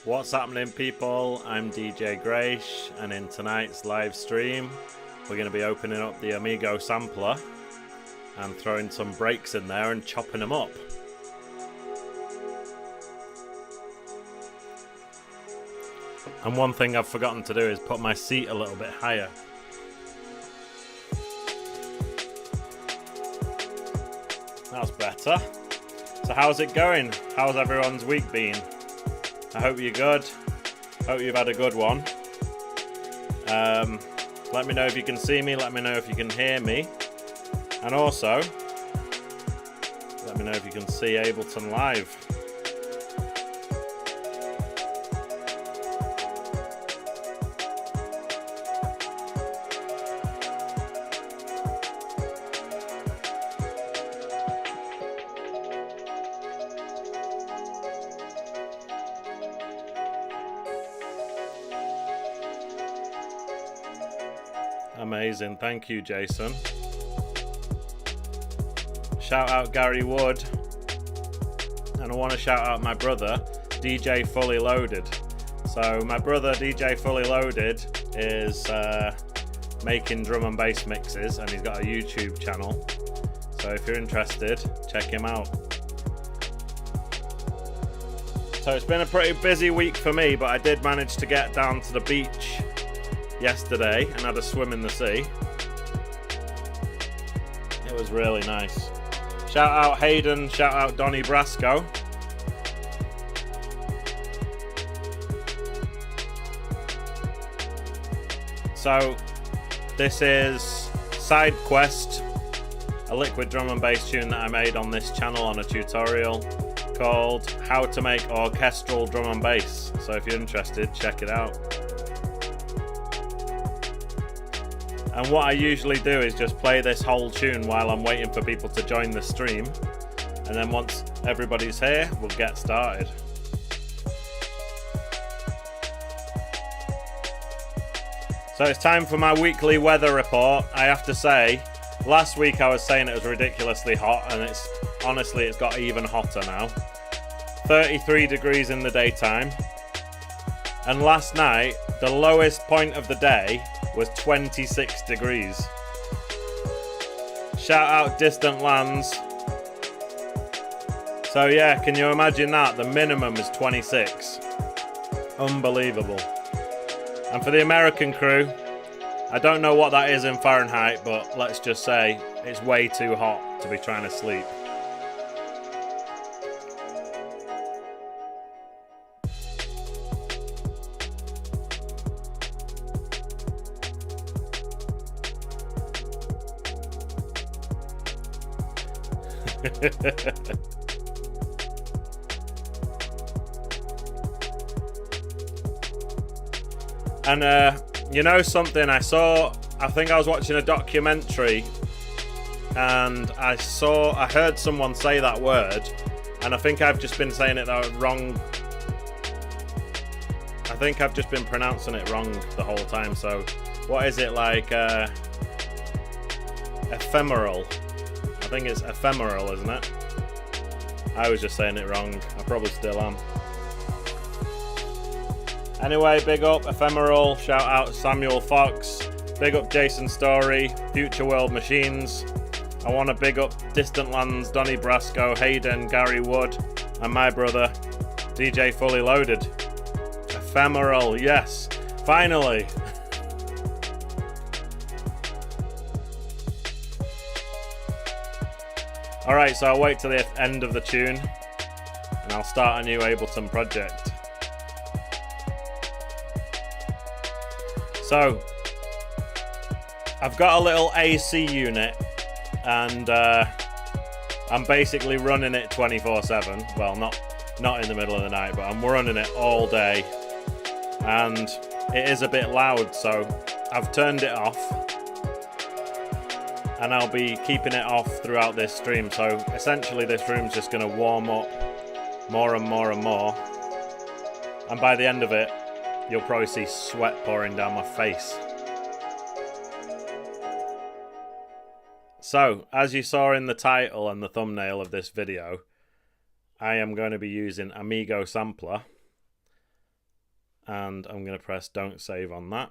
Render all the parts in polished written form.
What's happening, people? I'm DJ Grace, and in tonight's live stream we're going to be opening up the Amigo sampler and throwing some breaks in there and chopping them up. And one thing I've forgotten to do is put my seat a little bit higher. That's better. So how's it going? How's everyone's week been? I hope you're good. Hope you've had a good one. Let me know if you can see me. Let me know if you can hear me. And also, let me know if you can see Ableton Live. Amazing, thank you, Jason. Shout out Gary Wood, and I want to shout out my brother, DJ Fully Loaded. So my brother, DJ Fully Loaded, is making drum and bass mixes, and he's got a YouTube channel. So if you're interested, check him out. So it's been a pretty busy week for me, but I did manage to get down to the beach yesterday and had a swim in the sea. It was really nice. Shout out Hayden, shout out Donnie Brasco. So this is Side Quest, a liquid drum and bass tune that I made on this channel on a tutorial called How to Make Orchestral Drum and Bass. So if you're interested, check it out. And what I usually do is just play this whole tune while I'm waiting for people to join the stream. And then once everybody's here, we'll get started. So it's time for my weekly weather report. I have to say, last week I was saying it was ridiculously hot, and honestly it's got even hotter now. 33 degrees in the daytime. And last night, the lowest point of the day was 26 degrees. Shout out Distant Lands. So yeah, can you imagine that? The minimum is 26. Unbelievable. And for the American crew, I don't know what that is in Fahrenheit, but let's just say it's way too hot to be trying to sleep. And you know something, I think I was watching a documentary and I heard someone say that word, and I think I've just been saying it wrong. I think I've just been pronouncing it wrong the whole time. So what is it, like ephemeral? I think it's ephemeral, isn't it? I was just saying it wrong. I probably still am. Anyway, big up Ephemeral. Shout out Samuel Fox. Big up Jason Story. Future World Machines. I want to big up Distant Lands, Donnie Brasco, Hayden, Gary Wood, and my brother, DJ Fully Loaded. Ephemeral, yes. Finally. Alright, so I'll wait till the end of the tune and I'll start a new Ableton project. So, I've got a little AC unit and I'm basically running it 24/7. Well, not in the middle of the night, but I'm running it all day. And it is a bit loud, so I've turned it off. And I'll be keeping it off throughout this stream. So essentially this room's just going to warm up more and more and more. And by the end of it, you'll probably see sweat pouring down my face. So, as you saw in the title and the thumbnail of this video, I am going to be using Amigo Sampler. and I'm going to press don't save on that.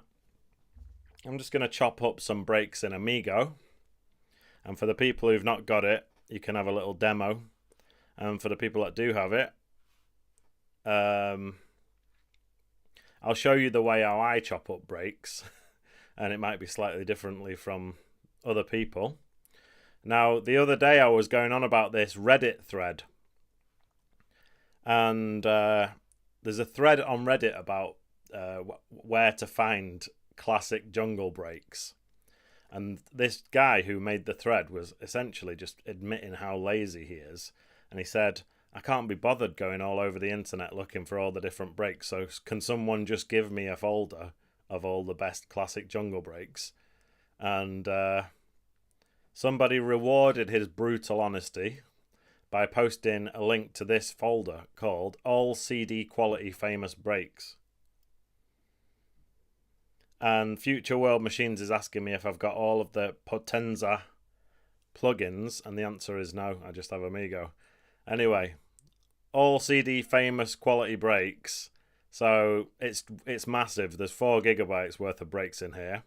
I'm just going to chop up some breaks in Amigo, and for the people who've not got it, you can have a little demo, and for the people that do have it, I'll show you the way how I chop up breaks, and it might be slightly differently from other people. Now, the other day I was going on about this Reddit thread, and there's a thread on Reddit about where to find classic jungle breaks. And this guy who made the thread was essentially just admitting how lazy he is. And he said, I can't be bothered going all over the internet looking for all the different breaks, so can someone just give me a folder of all the best classic jungle breaks? And somebody rewarded his brutal honesty by posting a link to this folder called All CD Quality Famous Breaks. And Future World Machines is asking me if I've got all of the Potenza plugins, and the answer is no, I just have Amigo. Anyway, All CD Famous Quality Breaks. So it's massive. There's 4 gigabytes worth of breaks in here,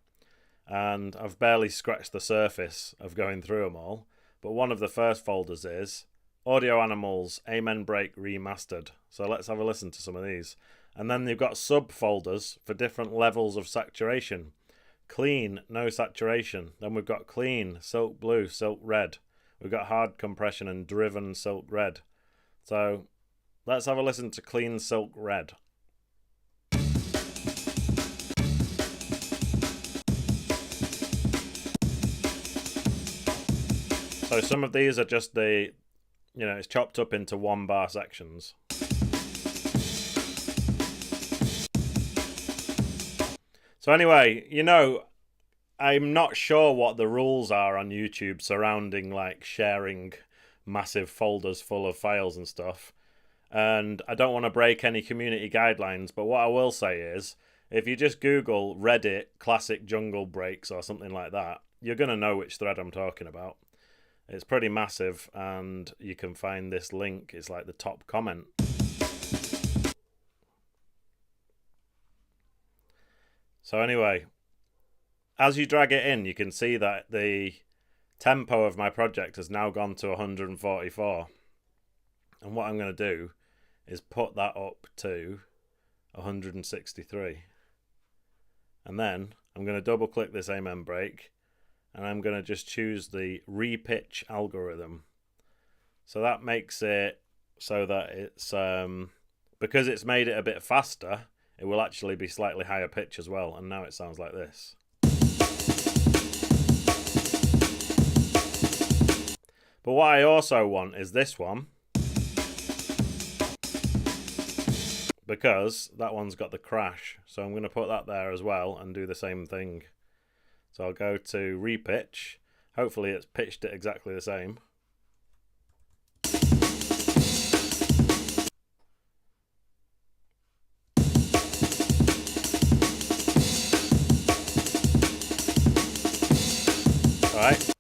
and I've barely scratched the surface of going through them all. But one of the first folders is Audio Animals Amen Break Remastered. So let's have a listen to some of these. And then you've got subfolders for different levels of saturation. Clean, no saturation. Then we've got clean, silk blue, silk red. We've got hard compression and driven silk red. So let's have a listen to clean silk red. So some of these are just the, it's chopped up into 1 bar sections. So anyway, I'm not sure what the rules are on YouTube surrounding like sharing massive folders full of files and stuff. And I don't want to break any community guidelines, but what I will say is, if you just Google Reddit classic jungle breaks or something like that, you're going to know which thread I'm talking about. It's pretty massive, and you can find this link. It's like the top comment. So anyway, as you drag it in, you can see that the tempo of my project has now gone to 144. And what I'm going to do is put that up to 163. And then I'm going to double click this Amen break, and I'm going to just choose the repitch algorithm. So that makes it so that it's, because it's made it a bit faster, it will actually be slightly higher pitch as well. And now it sounds like this. But what I also want is this one, because that one's got the crash. So I'm going to put that there as well and do the same thing. So I'll go to repitch. Hopefully it's pitched it exactly the same. Alright.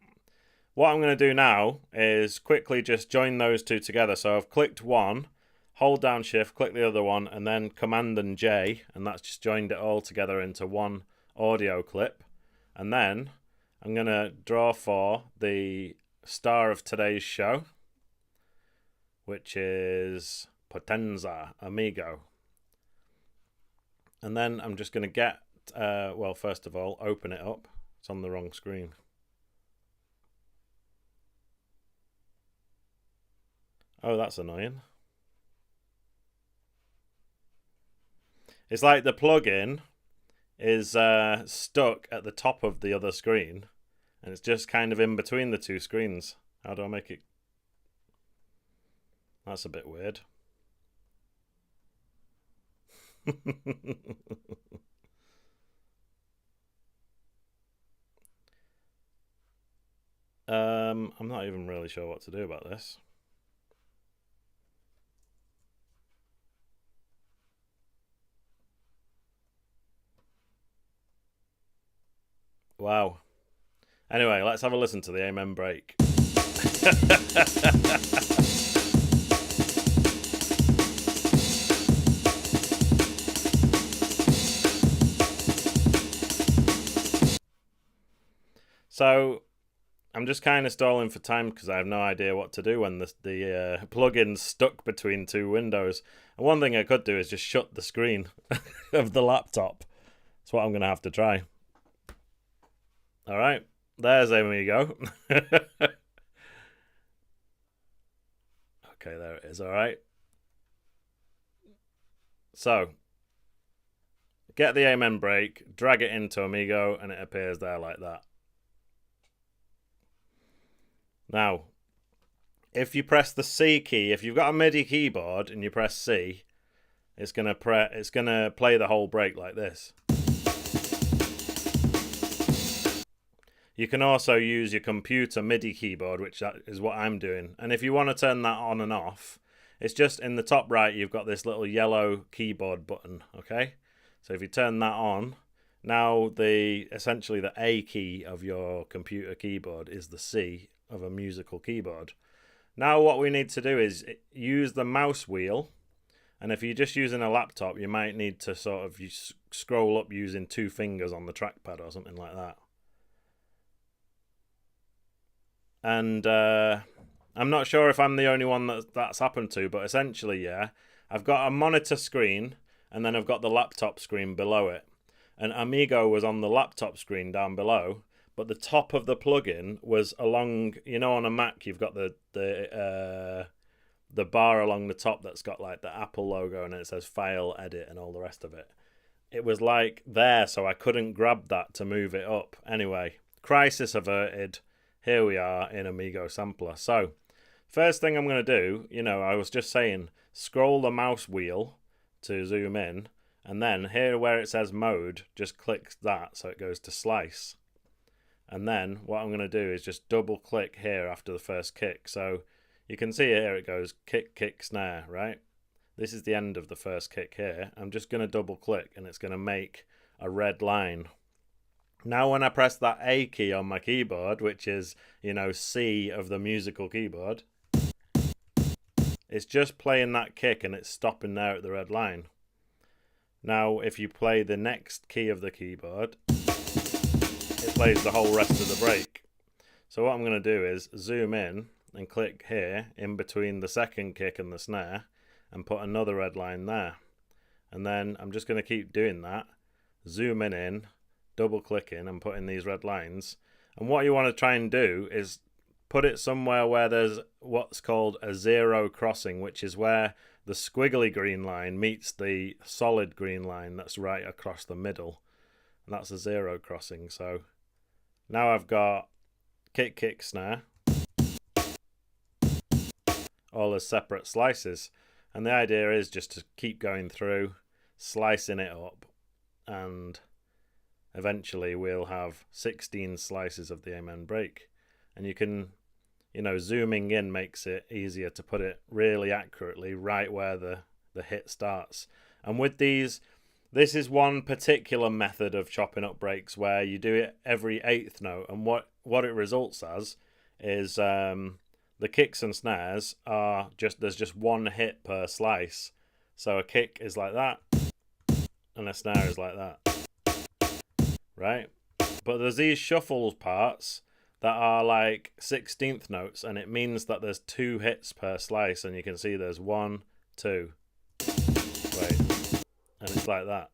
What I'm going to do now is quickly just join those two together. So I've clicked one, hold down shift, click the other one, and then command and J, and that's just joined it all together into one audio clip. And then I'm going to draw for the star of today's show, which is Potenza, Amigo. And then I'm just going to get, well, first of all, open it up. It's on the wrong screen. Oh, that's annoying. It's like the plugin is stuck at the top of the other screen, and it's just kind of in between the two screens. How do I make it? That's a bit weird. I'm not even really sure what to do about this. Wow. Anyway, let's have a listen to the Amen break. So I'm just kind of stalling for time because I have no idea what to do when the plugin's stuck between two windows. And one thing I could do is just shut the screen of the laptop. That's what I'm going to have to try. All right, there's Amigo. Okay, there it is. All right. So, get the Amen break, drag it into Amigo, and it appears there like that. Now, if you press the C key, if you've got a MIDI keyboard and you press C, it's gonna play the whole break like this. You can also use your computer MIDI keyboard, which that is what I'm doing. And if you want to turn that on and off, it's just in the top right, you've got this little yellow keyboard button, okay? So if you turn that on, now essentially the A key of your computer keyboard is the C of a musical keyboard. Now what we need to do is use the mouse wheel, and if you're just using a laptop, you might need to sort of scroll up using 2 fingers on the trackpad or something like that. And I'm not sure if I'm the only one that's happened to, but essentially, yeah, I've got a monitor screen and then I've got the laptop screen below it. And Amigo was on the laptop screen down below, but the top of the plugin was along, you know, on a Mac you've got the bar along the top that's got like the Apple logo and it says File, Edit and all the rest of it. It was like there, so I couldn't grab that to move it up. Anyway, crisis averted. Here we are in Amigo Sampler. So, first thing I'm going to do, you know, I was just saying, scroll the mouse wheel to zoom in, and then here where it says mode, just click that so it goes to slice. And then what I'm going to do is just double click here after the first kick. So you can see here it goes kick, kick, snare, right? This is the end of the first kick here. I'm just going to double click and it's going to make a red line. Now when I press that A key on my keyboard, which is, you know, C of the musical keyboard, it's just playing that kick and it's stopping there at the red line. Now if you play the next key of the keyboard, it plays the whole rest of the break. So what I'm going to do is zoom in and click here in between the second kick and the snare and put another red line there. And then I'm just going to keep doing that, zooming in, double clicking and putting these red lines. And what you want to try and do is put it somewhere where there's what's called a zero crossing, which is where the squiggly green line meets the solid green line that's right across the middle. And that's a zero crossing. So now I've got kick, kick, snare, all as separate slices. And the idea is just to keep going through, slicing it up, and eventually we'll have 16 slices of the Amen break. And you can, you know, zooming in makes it easier to put it really accurately right where the hit starts. And with these, this is one particular method of chopping up breaks where you do it every 8th note. And what it results as is the kicks and snares are there's just one hit per slice. So a kick is like that and a snare is like that. Right? But there's these shuffle parts that are like 16th notes, and it means that there's 2 hits per slice, and you can see there's 1, 2. Wait. And it's like that.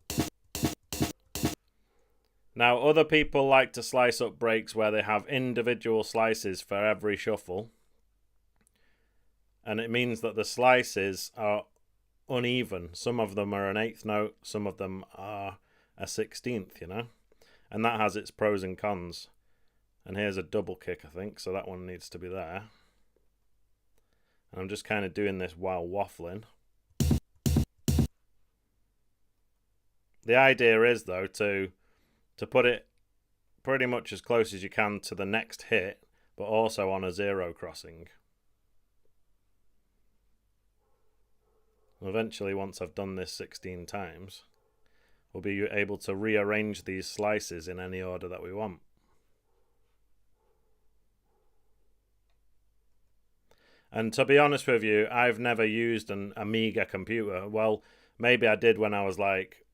Now, other people like to slice up breaks where they have individual slices for every shuffle, and it means that the slices are uneven. Some of them are an 8th note, some of them are a 16th, you know? And that has its pros and cons. And here's a double kick, I think, so that one needs to be there. And I'm just kind of doing this while waffling. The idea is, though, to put it pretty much as close as you can to the next hit, but also on a zero crossing. Eventually, once I've done this 16 times, we'll be able to rearrange these slices in any order that we want. And to be honest with you, I've never used an Amiga computer. Well, maybe I did when I was like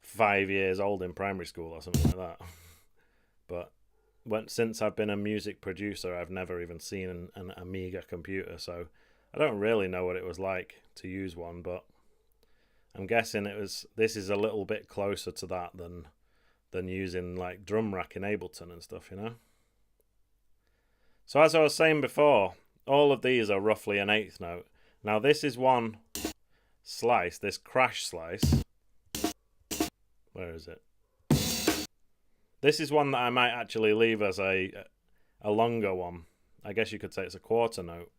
5 years old in primary school or something like that. But since I've been a music producer, I've never even seen an Amiga computer, so I don't really know what it was like to use one, but I'm guessing this is a little bit closer to that than using like drum rack in Ableton and stuff, you know? So as I was saying before, all of these are roughly an eighth note. Now this is one slice, this crash slice. Where is it? This is one that I might actually leave as a longer one. I guess you could say it's a quarter note.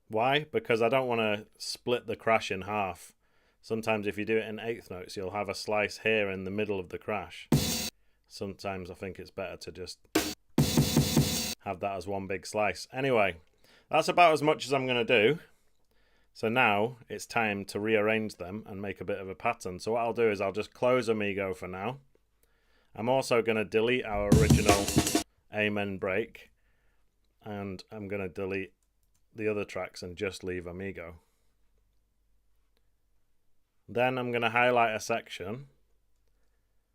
Why? Because I don't want to split the crash in half. Sometimes if you do it in eighth notes, you'll have a slice here in the middle of the crash. Sometimes I think it's better to just have that as one big slice. Anyway, that's about as much as I'm going to do. So now it's time to rearrange them and make a bit of a pattern. So what I'll do is I'll just close Amigo for now. I'm also going to delete our original Amen break. And I'm going to delete the other tracks and just leave Amigo. Then I'm going to highlight a section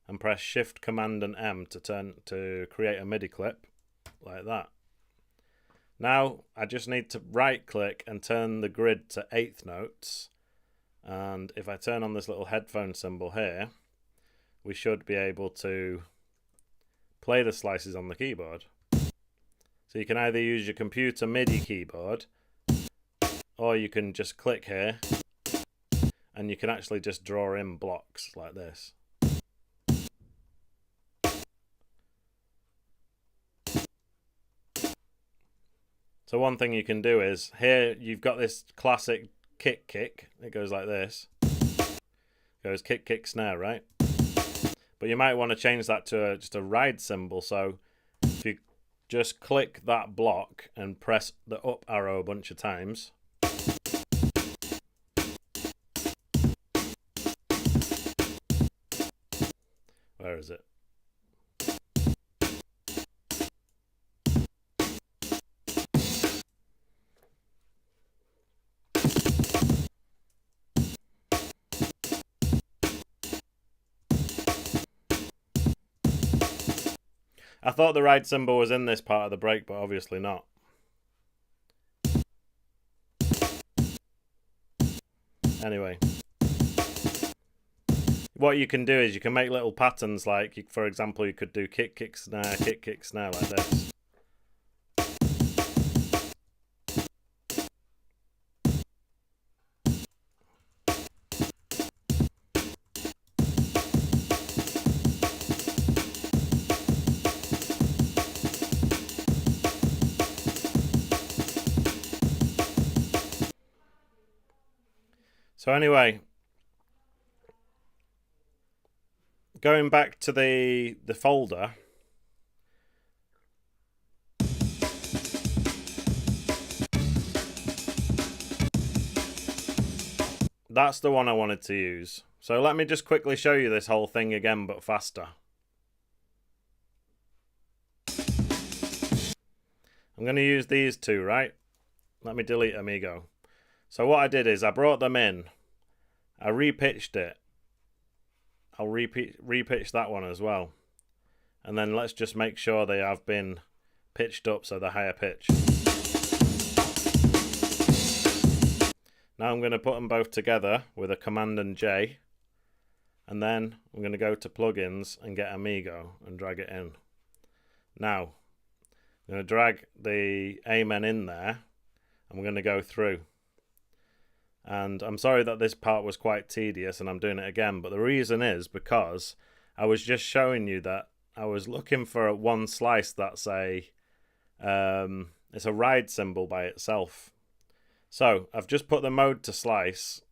and press Shift Command and M to create a MIDI clip like that. Now I just need to right click and turn the grid to eighth notes, and if I turn on this little headphone symbol here, we should be able to play the slices on the keyboard. So you can either use your computer MIDI keyboard, or you can just click here and you can actually just draw in blocks like this. So one thing you can do is, here you've got this classic kick. It goes like this. It goes kick, snare, right? But you might want to change that to just a ride symbol. So if you just click that block and press the up arrow a bunch of times. Where is it? I thought the ride symbol was in this part of the break, but obviously not. Anyway, what you can do is you can make little patterns, like, for example, you could do kick, snare, like this. So anyway, going back to the folder, that's the one I wanted to use. So let me just quickly show you this whole thing again, but faster. I'm going to use these two, right? Let me delete Amigo. So what I did is I brought them in, I repitched it. I'll repitch that one as well. And then let's just make sure they have been pitched up so they're higher pitch. Now I'm going to put them both together with a Command and J. And then I'm going to go to plugins and get Amigo and drag it in. Now, I'm going to drag the Amen in there. I'm going to go through. And I'm sorry that this part was quite tedious and I'm doing it again, but the reason is because I was just showing you that I was looking for one slice that's it's a ride symbol by itself. So I've just put the mode to slice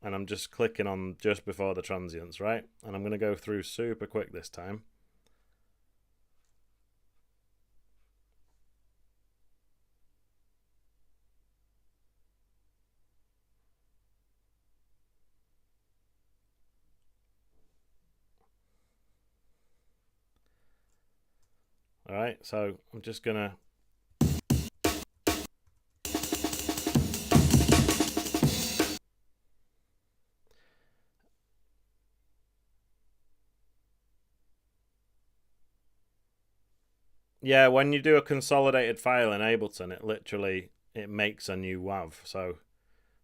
and I'm just clicking on just before the transients, right? And I'm going to go through super quick this time. Alright, so I'm just gonna Yeah, when you do a consolidated file in Ableton, it makes a new WAV. So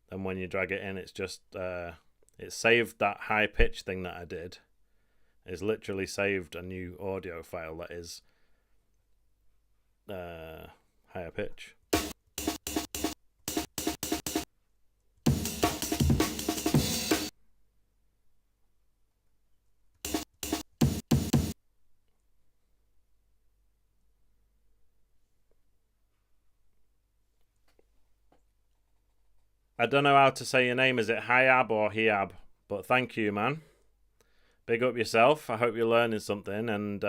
then when you drag it in, it's just it saved that high pitch thing that I did. It's literally saved a new audio file that is higher pitch. I don't know how to say your name. Is it Hiab or Hiab? But thank you, man. Big up yourself. I hope you're learning something. And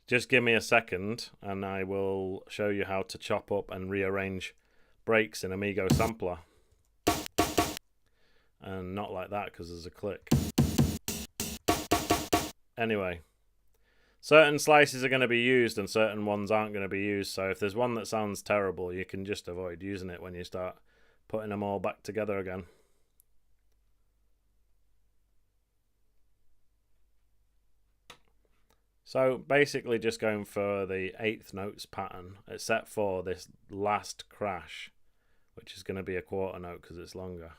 just give me a second and I will show you how to chop up and rearrange breaks in Amigo Sampler. And not like that because there's a click. Anyway. Certain slices are going to be used and certain ones aren't going to be used. So if there's one that sounds terrible, you can just avoid using it when you start putting them all back together again. So basically just going for the 8th notes pattern, except for this last crash, which is going to be a quarter note because it's longer.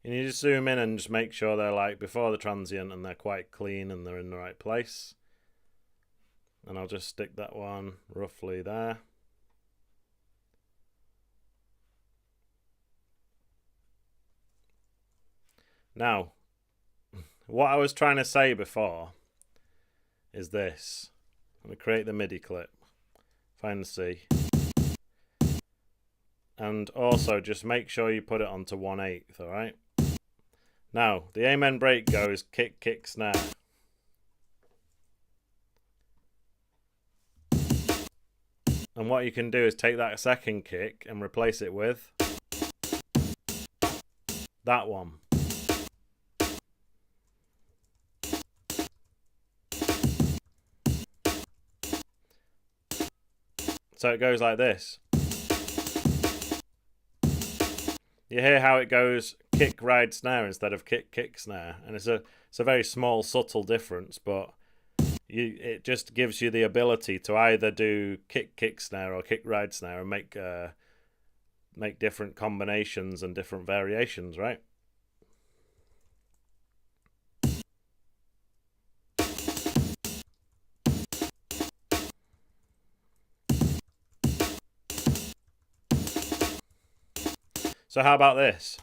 You need to zoom in and just make sure they're like before the transient and they're quite clean and they're in the right place. And I'll just stick that one roughly there. Now, what I was trying to say before is this. I'm going to create the MIDI clip. Find the C. And also just make sure you put it onto 1/8, alright? Now, the amen break goes kick, kick, snare. And what you can do is take that second kick and replace it with that one. So it goes like this. You hear how it goes kick, ride, snare instead of kick, kick, snare. And it's a very small, subtle difference, but it just gives you the ability to either do kick, kick, snare or kick, ride, snare and make different combinations and different variations, right? So how about this?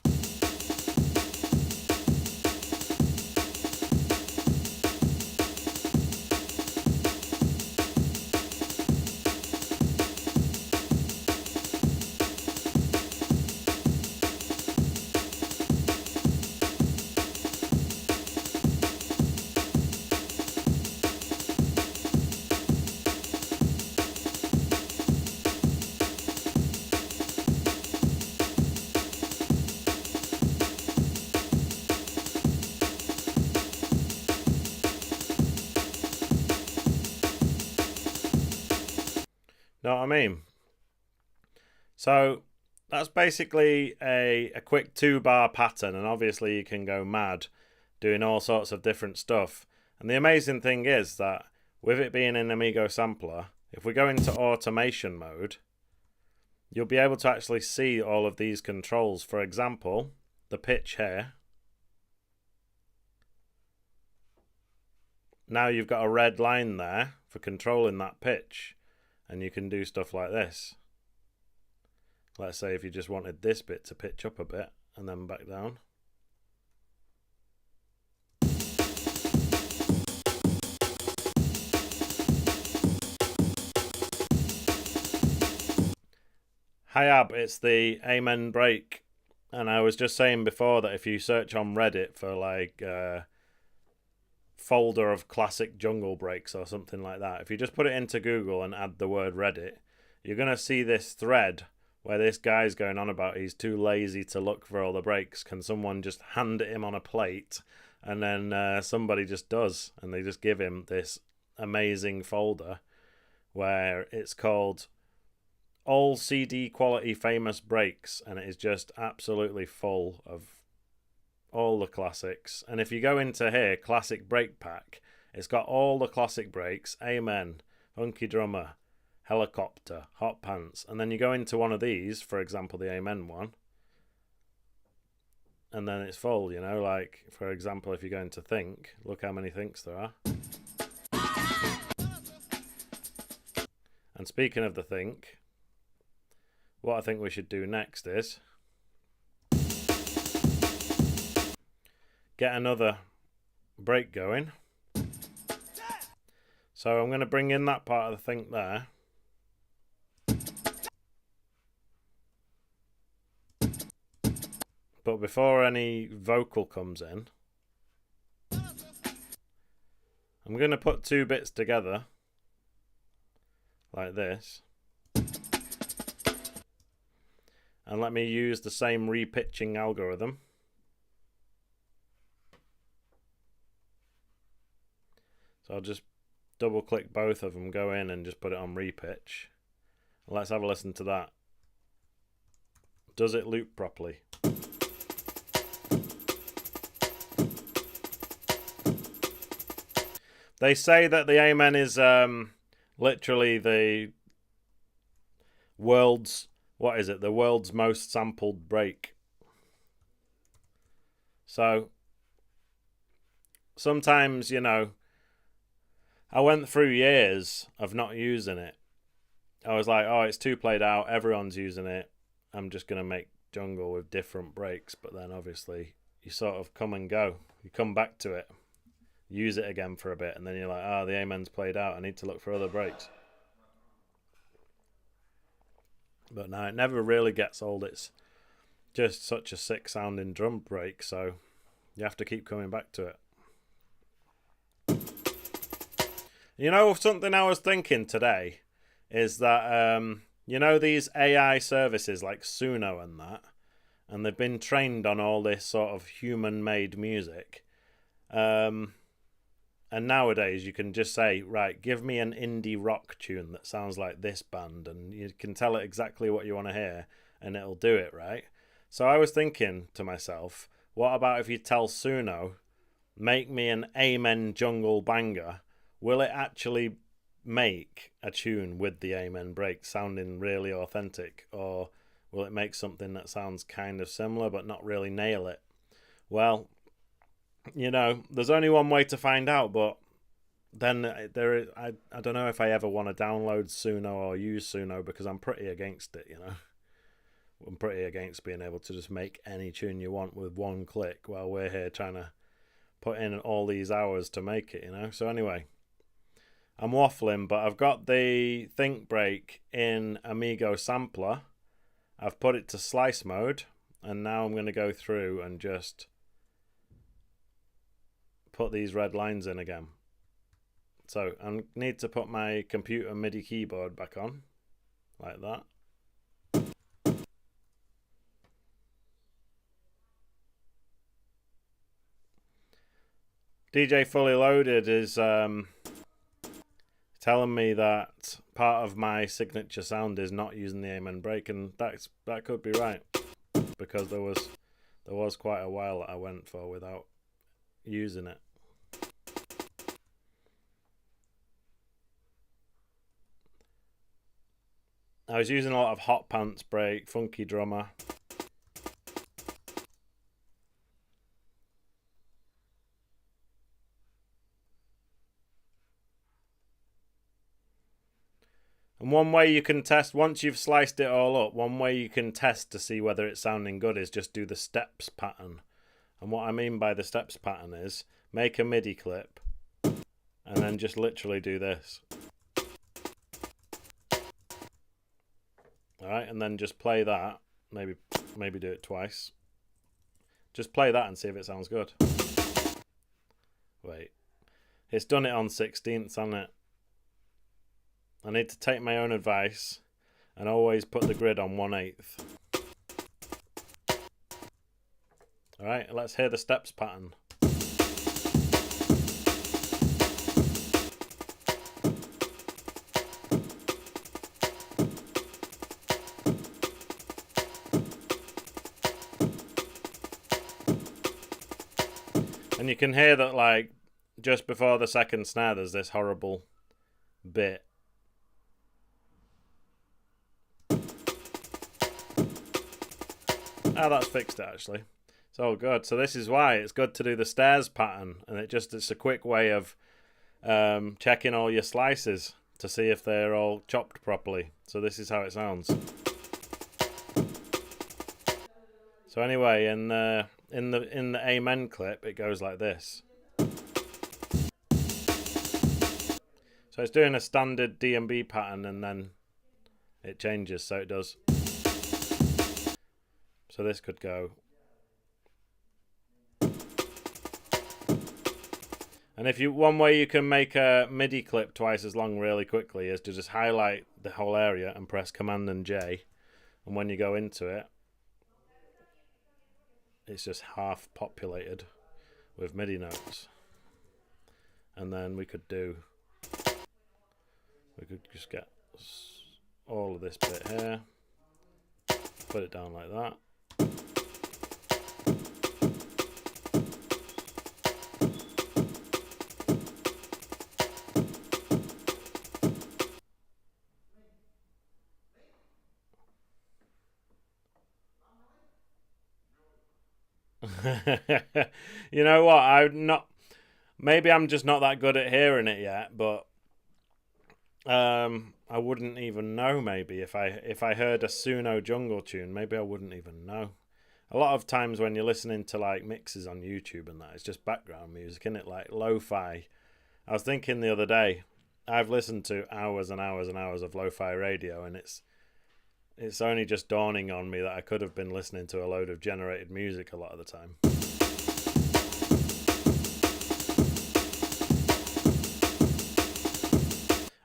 Know what I mean? So that's basically a quick 2-bar pattern, and obviously you can go mad doing all sorts of different stuff. And the amazing thing is that with it being an Amigo sampler, if we go into automation mode, you'll be able to actually see all of these controls. For example, the pitch here. Now you've got a red line there for controlling that pitch. And you can do stuff like this. Let's say if you just wanted this bit to pitch up a bit and then back down. Hiab, it's the amen break. And I was just saying before that if you search on Reddit for like folder of classic jungle breaks or something like that, if you just put it into Google and add the word Reddit, you're going to see this thread where this guy's going on about he's too lazy to look for all the breaks. Can someone just hand it him on a plate? And then somebody just does, and they just give him this amazing folder where it's called All CD Quality Famous Breaks, and it is just absolutely full of all the classics. And if you go into here, Classic Break Pack, it's got all the classic breaks: Amen, Funky Drummer, Helicopter, Hot Pants. And then you go into one of these, for example the Amen one, and then it's full, you know, like for example if you go into Think, look how many Thinks there are. And speaking of the Think, what I think we should do next is get another break going. So I'm going to bring in that part of the Think there. But before any vocal comes in, I'm going to put two bits together like this. And let me use the same repitching algorithm. So I'll just double click both of them, go in and just put it on repitch. Let's have a listen to that. Does it loop properly? They say that the Amen is literally the world's, what is it? The world's most sampled break. So sometimes, you know, I went through years of not using it. I was like, oh, it's too played out, everyone's using it, I'm just going to make jungle with different breaks. But then obviously you sort of come and go. You come back to it, use it again for a bit, and then you're like, oh, the Amen's played out, I need to look for other breaks. But no, it never really gets old. It's just such a sick sounding drum break, so you have to keep coming back to it. You know, something I was thinking today is that, you know, these AI services like Suno and that, and they've been trained on all this sort of human-made music. And nowadays you can just say, right, give me an indie rock tune that sounds like this band, and you can tell it exactly what you want to hear, and it'll do it, right? So I was thinking to myself, what about if you tell Suno, make me an Amen jungle banger? Will it actually make a tune with the Amen break sounding really authentic, or will it make something that sounds kind of similar but not really nail it? Well, you know, there's only one way to find out, but then I don't know if I ever want to download Suno or use Suno, because I'm pretty against it, you know. I'm pretty against being able to just make any tune you want with one click while we're here trying to put in all these hours to make it, you know. So anyway, I'm waffling, but I've got the Think break in Amigo Sampler. I've put it to slice mode, and now I'm going to go through and just put these red lines in again. So I need to put my computer MIDI keyboard back on, like that. DJ Fully Loaded is telling me that part of my signature sound is not using the Amen break, and that could be right, because there was quite a while that I went for without using it. I was using a lot of Hot Pants break, Funky Drummer. And one way you can test, once you've sliced it all up, one way you can test to see whether it's sounding good is just do the steps pattern. And what I mean by the steps pattern is make a MIDI clip and then just literally do this. Alright, and then just play that. Maybe do it twice. Just play that and see if it sounds good. Wait. It's done it on 16ths, hasn't it? I need to take my own advice and always put the grid on 1/8. Alright, let's hear the steps pattern. And you can hear that, like, just before the second snare, there's this horrible bit. Ah, that's fixed it, actually. It's all good. So this is why it's good to do the stairs pattern, and it's a quick way of checking all your slices to see if they're all chopped properly. So this is how it sounds. So anyway, in the Amen clip, it goes like this. So it's doing a standard D&B pattern, and then it changes, so it does. So this could go. And one way you can make a MIDI clip twice as long really quickly is to just highlight the whole area and press Command and J, and when you go into it, it's just half populated with MIDI notes. And then we could just get all of this bit here, put it down like that. You know what? Maybe I'm just not that good at hearing it yet, but I wouldn't even know. Maybe if I heard a Suno jungle tune, maybe I wouldn't even know. A lot of times when you're listening to like mixes on YouTube and that, it's just background music, isn't it? Like lo-fi. I was thinking the other day, I've listened to hours and hours and hours of lo-fi radio, and it's only just dawning on me that I could have been listening to a load of generated music a lot of the time.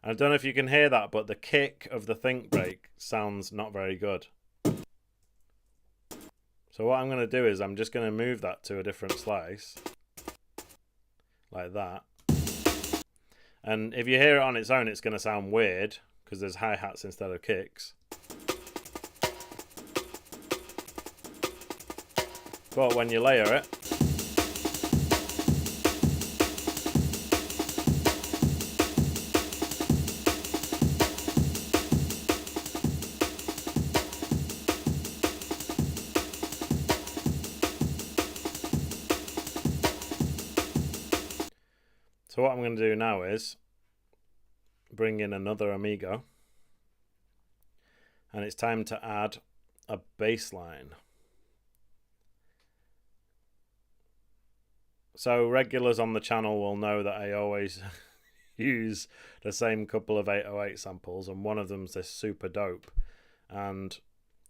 I don't know if you can hear that, but the kick of the think break sounds not very good. So what I'm going to do is I'm just going to move that to a different slice. Like that. And if you hear it on its own, it's going to sound weird because there's hi-hats instead of kicks. But when you layer it, so what I'm going to do now is bring in another Amigo, and it's time to add a bass line. So regulars on the channel will know that I always use the same couple of 808 samples, and one of them's this super dope, and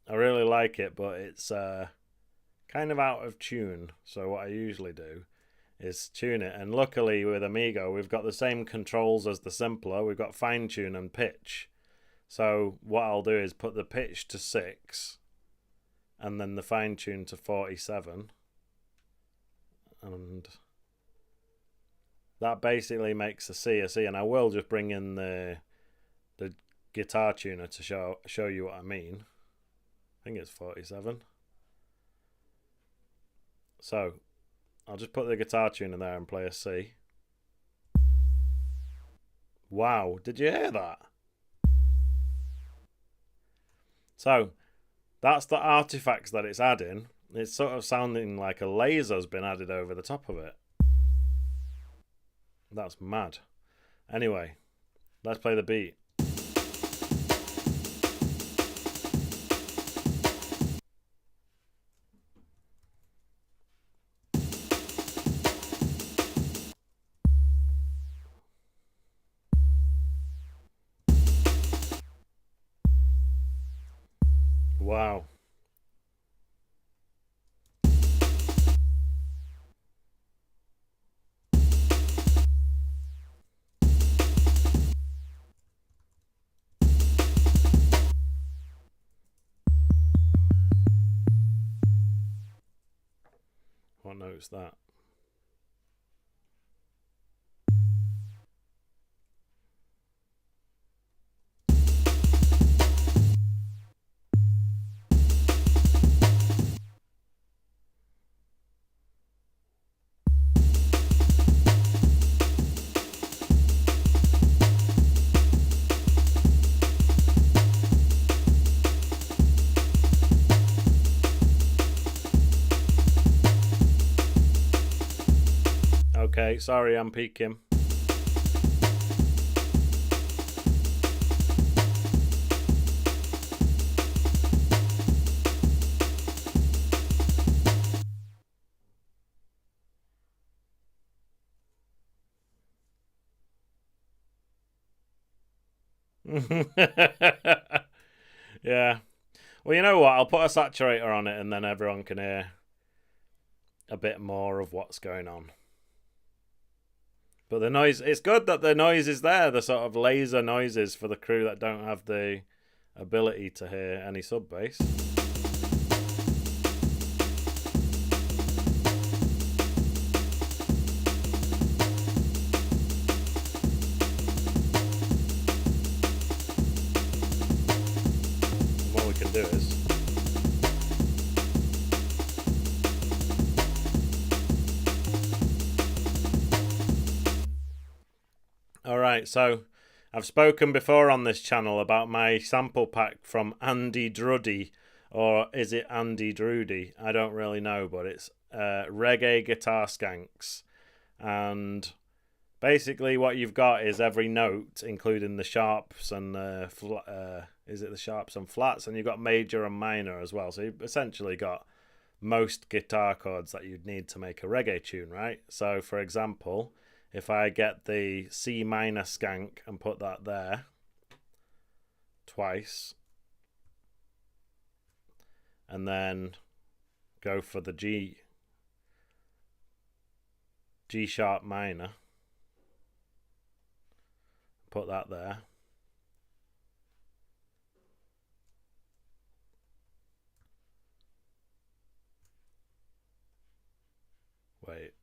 I really like it, but it's kind of out of tune. So what I usually do is tune it, and luckily with Amigo we've got the same controls as the simpler. We've got fine tune and pitch. So what I'll do is put the pitch to 6 and then the fine tune to 47, and that basically makes a C a C. And I will just bring in the guitar tuner to show you what I mean. I think it's 47. So I'll just put the guitar tuner there and play a C. Wow, did you hear that? So that's the artifacts that it's adding. It's sort of sounding like a laser's been added over the top of it. That's mad. Anyway, let's play the beat. Wow. What note's that? Okay, sorry, I'm peeking. Yeah. Well, you know what? I'll put a saturator on it and then everyone can hear a bit more of what's going on. But the noise, it's good that the noise is there, the sort of laser noises for the crew that don't have the ability to hear any sub bass. And what we can do is alright, so I've spoken before on this channel about my sample pack from Andy Druddy, or is it Andy Drudy? I don't really know, but it's reggae guitar skanks. And basically what you've got is every note, including the sharps and is it the sharps and flats, and you've got major and minor as well. So you've essentially got most guitar chords that you'd need to make a reggae tune, right? So for example, if I get the C minor skank and put that there twice, and then go for the G sharp minor, put that there, wait,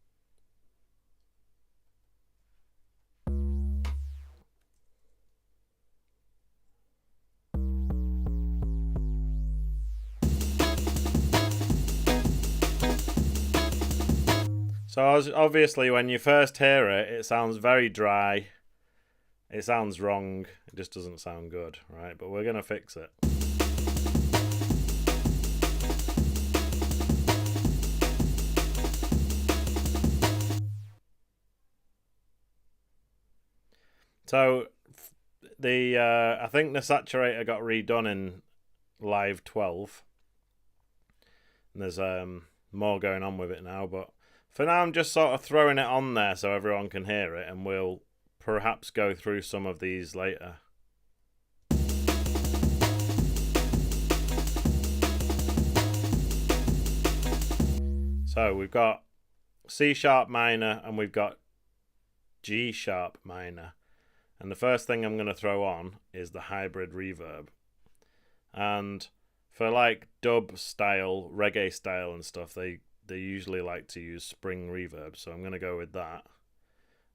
so obviously when you first hear it, it sounds very dry. It sounds wrong. It just doesn't sound good, right? But we're going to fix it. So I think the saturator got redone in Live 12. And there's more going on with it now, but for now I'm just sort of throwing it on there so everyone can hear it, and we'll perhaps go through some of these later. So we've got C sharp minor and we've got G sharp minor. And the first thing I'm going to throw on is the hybrid reverb. And for like dub style, reggae style and stuff, they usually like to use spring reverb. So I'm going to go with that.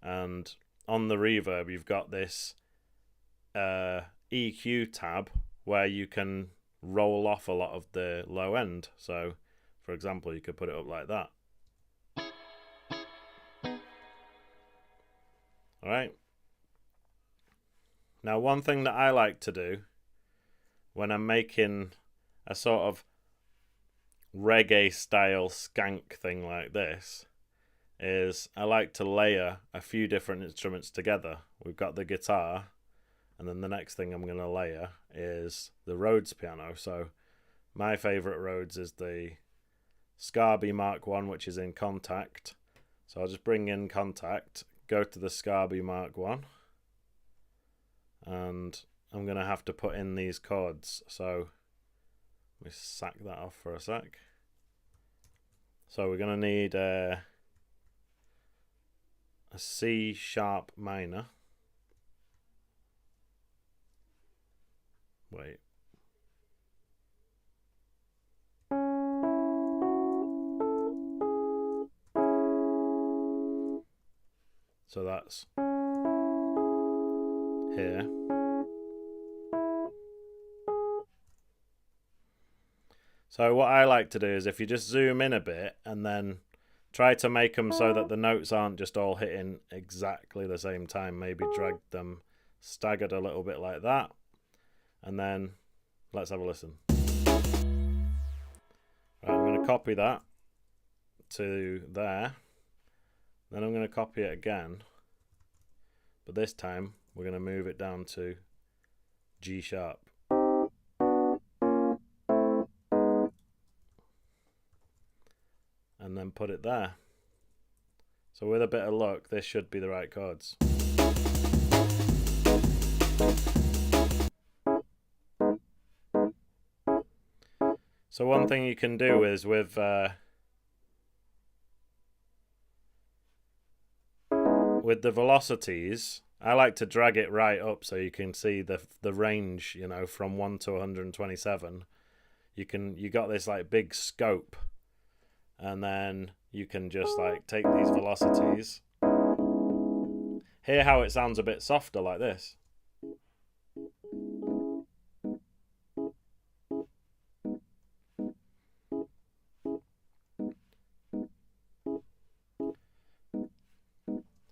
And on the reverb, you've got this EQ tab where you can roll off a lot of the low end. So, for example, you could put it up like that. All right. Now, one thing that I like to do when I'm making a sort of reggae style skank thing like this is I like to layer a few different instruments together. We've got the guitar, and then the next thing I'm going to layer is the Rhodes piano. So my favourite Rhodes is the Scarby Mark 1, which is in Contact. So I'll just bring in Contact, go to the Scarby Mark 1, and I'm going to have to put in these chords. So let me sack that off for a sec. So we're going to need a C sharp minor. Wait. So that's here. So what I like to do is if you just zoom in a bit and then try to make them so that the notes aren't just all hitting exactly the same time, maybe drag them staggered a little bit like that. And then let's have a listen. Right, I'm going to copy that to there. Then I'm going to copy it again, but this time we're going to move it down to G sharp. And then put it there. So with a bit of luck, this should be the right chords. So one thing you can do is with the velocities, I like to drag it right up so you can see the range, you know, from 1 to 127. You got this like big scope, and then you can just like take these velocities. Hear how it sounds a bit softer like this.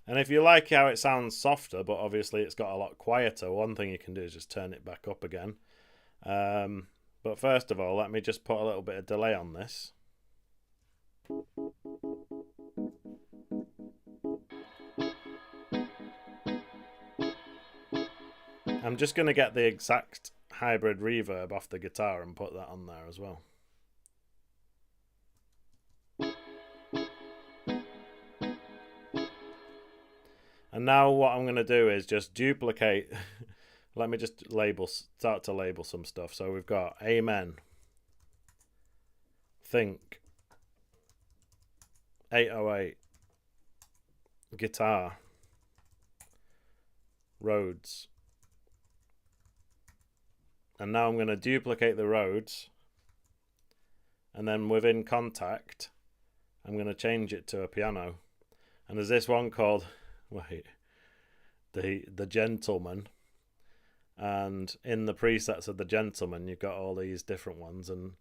And if you like how it sounds softer, but obviously it's got a lot quieter, one thing you can do is just turn it back up again. But first of all, let me just put a little bit of delay on this. I'm just going to get the exact hybrid reverb off the guitar and put that on there as well. And now what I'm going to do is just duplicate. Let me just start to label some stuff. So we've got Amen, Think, 808, Guitar, Rhodes. And now I'm going to duplicate the Rhodes. And then within Contact, I'm going to change it to a piano. And there's this one called... Wait, the Gentleman, and in the presets of the Gentleman you've got all these different ones, and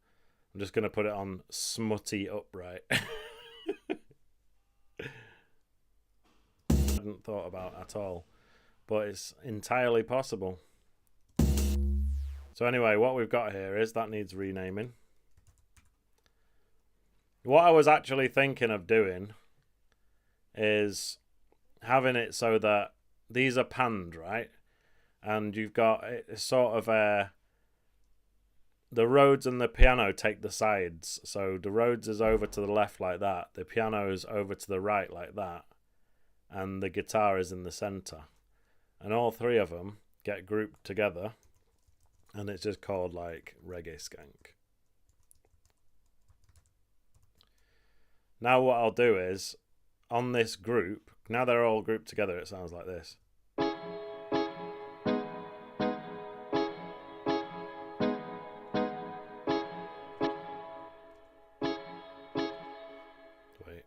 I'm just going to put it on Smutty Upright. I hadn't thought about at all, but it's entirely possible. So anyway, what we've got here is that needs renaming. What I was actually thinking of doing is having it so that these are panned, right? And you've got sort of the Rhodes and the piano take the sides. So the Rhodes is over to the left like that, the piano is over to the right like that, and the guitar is in the center. And all three of them get grouped together, and it's just called like Reggae Skank. Now what I'll do is, on this group, now they're all grouped together, it sounds like this. Wait.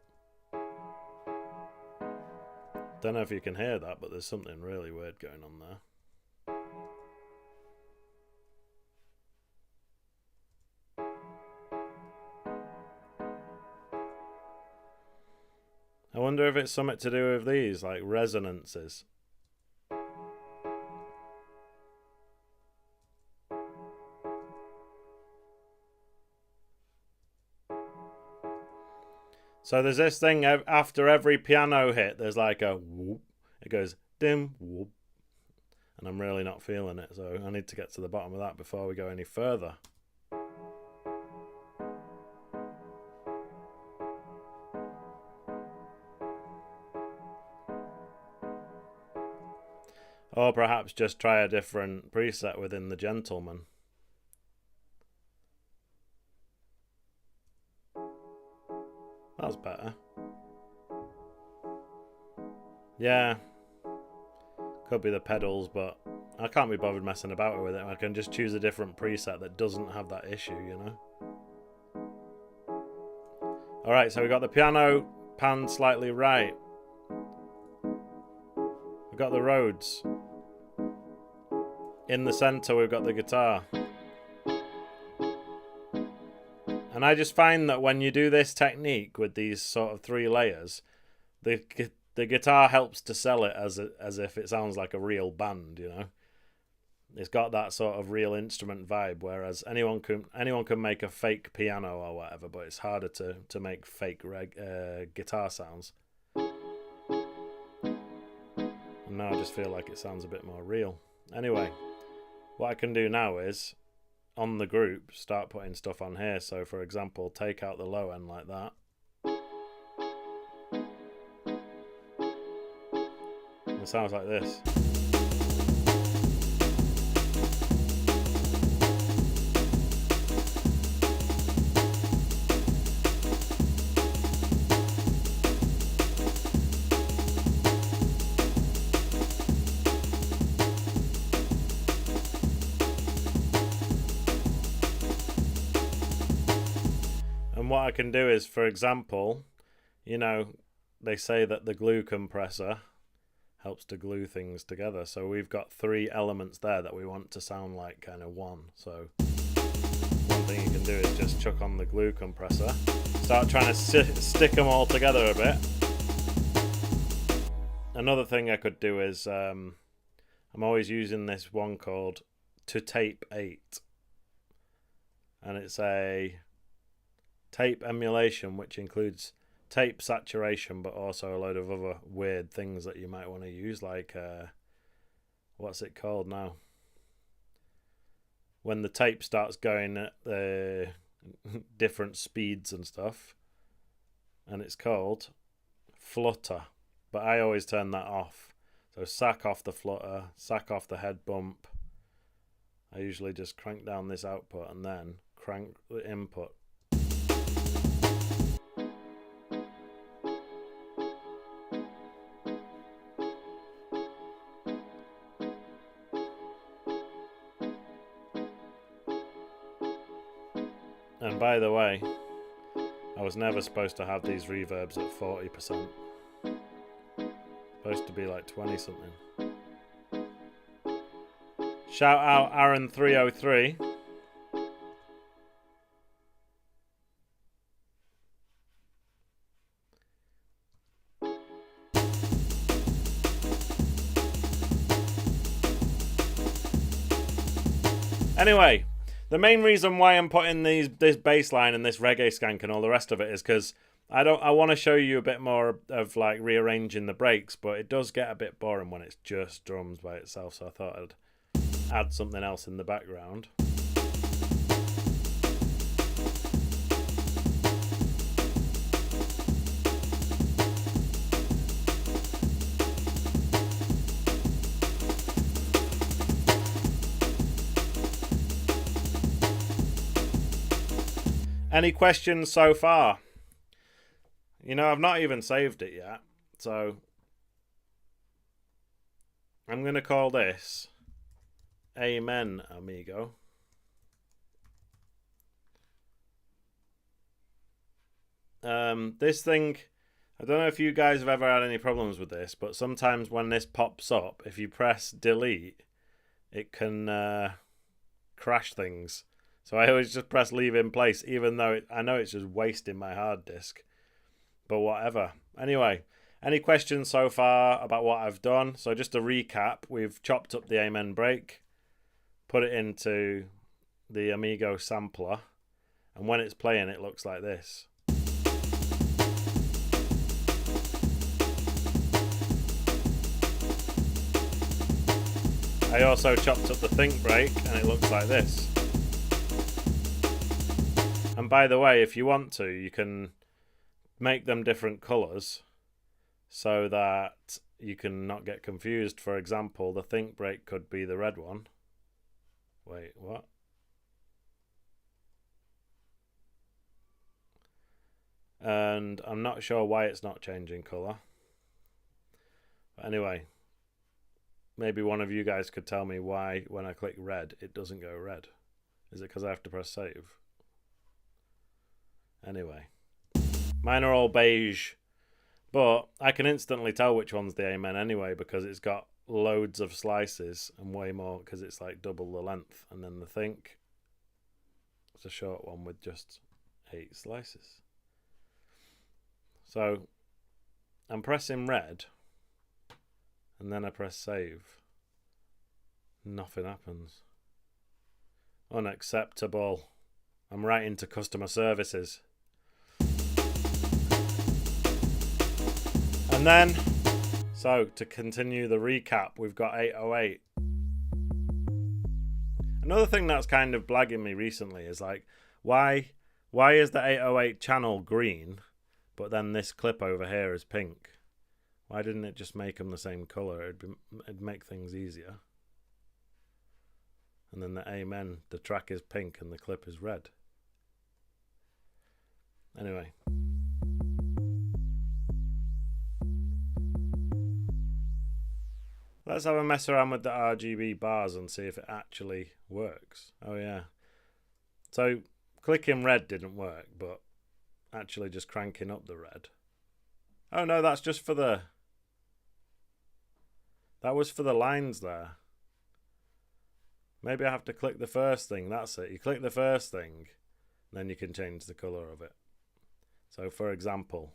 Don't know if you can hear that, but there's something really weird going on there. I wonder if it's something to do with these, like resonances. So there's this thing after every piano hit, there's like a whoop. It goes dim whoop. And I'm really not feeling it, so I need to get to the bottom of that before we go any further. Or perhaps just try a different preset within the Gentleman. That's better. Yeah. Could be the pedals, but I can't be bothered messing about with it. I can just choose a different preset that doesn't have that issue, you know? Alright, so we got the piano panned slightly right. We've got the Rhodes. In the center, we've got the guitar. And I just find that when you do this technique with these sort of three layers, the guitar helps to sell it as if it sounds like a real band, you know. It's got that sort of real instrument vibe, whereas anyone can make a fake piano or whatever, but it's harder to make fake guitar sounds. And now I just feel like it sounds a bit more real. Anyway, what I can do now is, on the group, start putting stuff on here. So for example, take out the low end like that. It sounds like this. And what I can do is, for example, you know, they say that the glue compressor helps to glue things together. So we've got 3 elements there that we want to sound like kind of one. So one thing you can do is just chuck on the glue compressor, start trying to stick them all together a bit. Another thing I could do is, I'm always using this one called To Tape 8. And it's a tape emulation which includes tape saturation but also a load of other weird things that you might want to use, like what's it called now, when the tape starts going at the different speeds and stuff, and it's called flutter, but I always turn that off. So sack off the flutter, sack off the head bump. I usually just crank down this output and then crank the input. And by the way, I was never supposed to have these reverbs at 40%. Supposed to be like 20 something. Shout out Aaron303. Anyway, the main reason why I'm putting this bass line and this reggae skank and all the rest of it is because I want to show you a bit more of like rearranging the breaks, but it does get a bit boring when it's just drums by itself, so I thought I'd add something else in the background. Any questions so far? You know, I've not even saved it yet, so I'm going to call this Amen, Amigo. This thing, I don't know if you guys have ever had any problems with this, but sometimes when this pops up, if you press delete, it can crash things. So I always just press leave in place, even though I know it's just wasting my hard disk. But whatever. Anyway, any questions so far about what I've done? So just to recap, we've chopped up the Amen break, put it into the Amigo sampler, and when it's playing it looks like this. I also chopped up the think break and it looks like this. And by the way, if you want to, you can make them different colours so that you can not get confused. For example, the think break could be the red one. Wait, what? And I'm not sure why it's not changing colour. But anyway, maybe one of you guys could tell me why when I click red, it doesn't go red. Is it because I have to press save? Anyway, mine are all beige, but I can instantly tell which one's the Amen anyway because it's got loads of slices and way more because it's like double the length. And then the think, it's a short one with just 8 slices. So I'm pressing red and then I press save. Nothing happens. Unacceptable. I'm writing to customer services. And then So, to continue the recap, we've got 808. Another thing that's kind of blagging me recently is like, why is the 808 channel green, but then this clip over here is pink? Why didn't it just make them the same colour? It'd make things easier. And then the Amen, the track is pink and the clip is red. Anyway. Let's have a mess around with the RGB bars and see if it actually works. Oh yeah. So clicking red didn't work, but actually just cranking up the red. Oh no, that's just for the... That was for the lines there. Maybe I have to click the first thing. That's it. You click the first thing, then you can change the colour of it. So for example...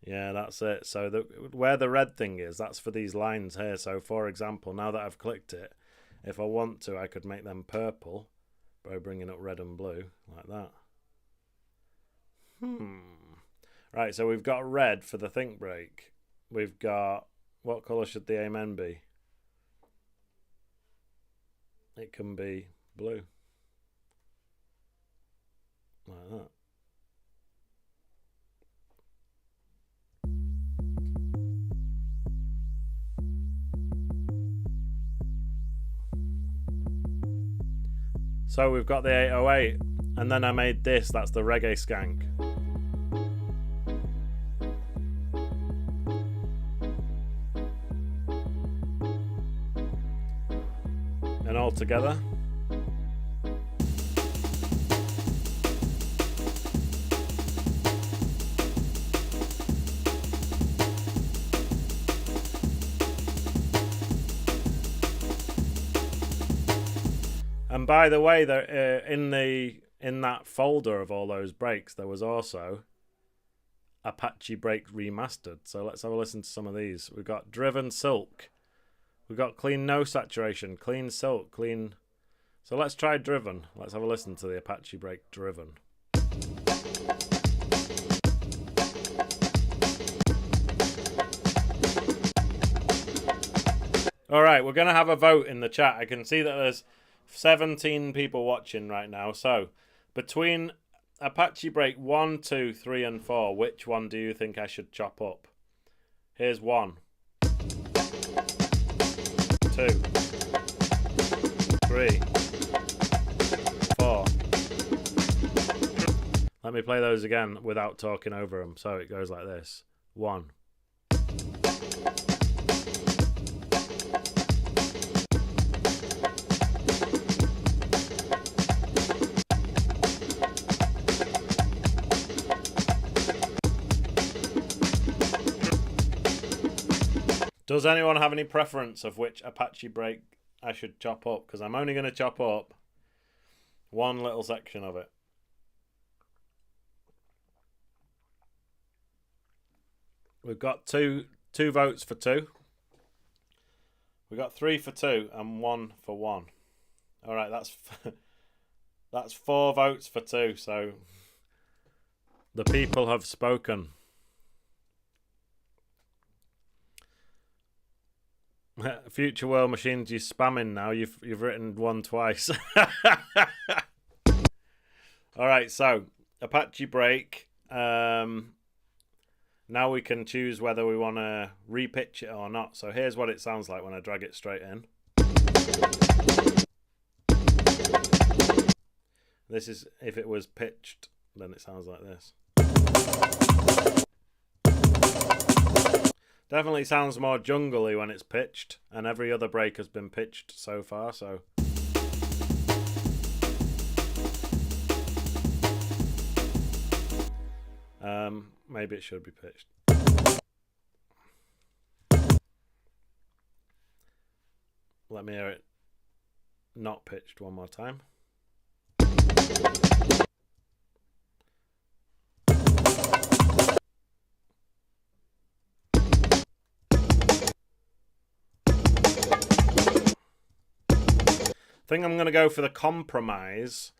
Yeah, that's it. So where the red thing is, that's for these lines here. So for example, now that I've clicked it, if I want to, I could make them purple by bringing up red and blue, like that. Right, so we've got red for the think break. We've got... What colour should the Amen be? It can be blue. Like that. So we've got the 808, and then I made this, that's the reggae skank. And all together. And by the way, there in that folder of all those breaks, there was also Apache Break Remastered. So let's have a listen to some of these. We've got Driven Silk. We've got Clean No Saturation, Clean Silk, Clean... So let's try Driven. Let's have a listen to the Apache Break Driven. Alright, we're going to have a vote in the chat. I can see that there's 17 people watching right now. So, between Apache Break 1, 2, 3 and 4, which one do you think I should chop up? Here's 1, 2, 3, 4. Let me play those again without talking over them. So it goes like this. 1. Does anyone have any preference of which Apache Break I should chop up? Because I'm only going to chop up one little section of it. We've got two votes for 2. We've got 3 for 2 and 1 for 1. All right, that's 4 votes for 2. So the people have spoken. Future World Machines, you're spamming now. You've written 1 twice. All right, so Apache Break. Now we can choose whether we want to repitch it or not. So here's what it sounds like when I drag it straight in. This is if it was pitched, then it sounds like this. Definitely sounds more jungly when it's pitched, and every other break has been pitched so far, so... maybe it should be pitched. Let me hear it not pitched one more time. I think I'm going to go for the compromise,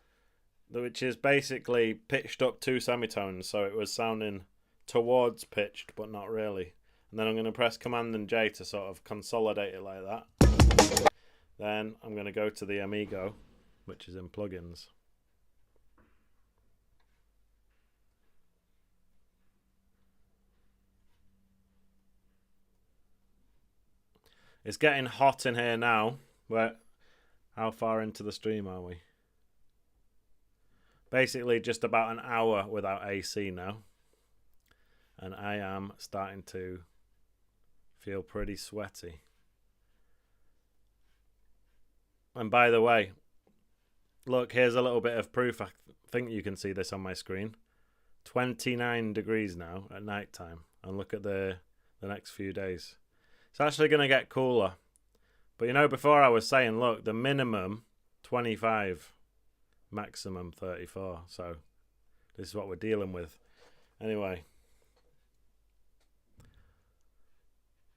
which is basically pitched up 2 semitones, so it was sounding towards pitched, but not really. And then I'm going to press Command and J to sort of consolidate it like that. Then I'm going to go to the Amigo, which is in plugins. It's getting hot in here now. How far into the stream are we? Basically just about an hour without AC now. And I am starting to feel pretty sweaty. And by the way, look, here's a little bit of proof. I think you can see this on my screen. 29 degrees now at night time. And look at the next few days. It's actually going to get cooler. But you know, before I was saying, look, the minimum 25, maximum 34. So this is what we're dealing with. Anyway,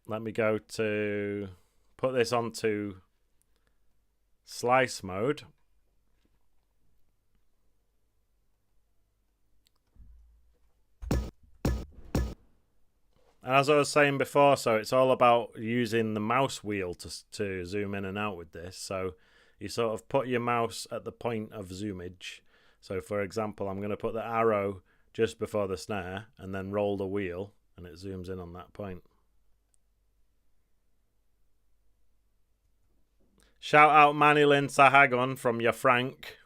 let me go to put this onto slice mode. And as I was saying before, so it's all about using the mouse wheel to zoom in and out with this. So you sort of put your mouse at the point of zoomage. So for example, I'm going to put the arrow just before the snare and then roll the wheel and it zooms in on that point. Shout out Manilyn Sahagun from your Frank.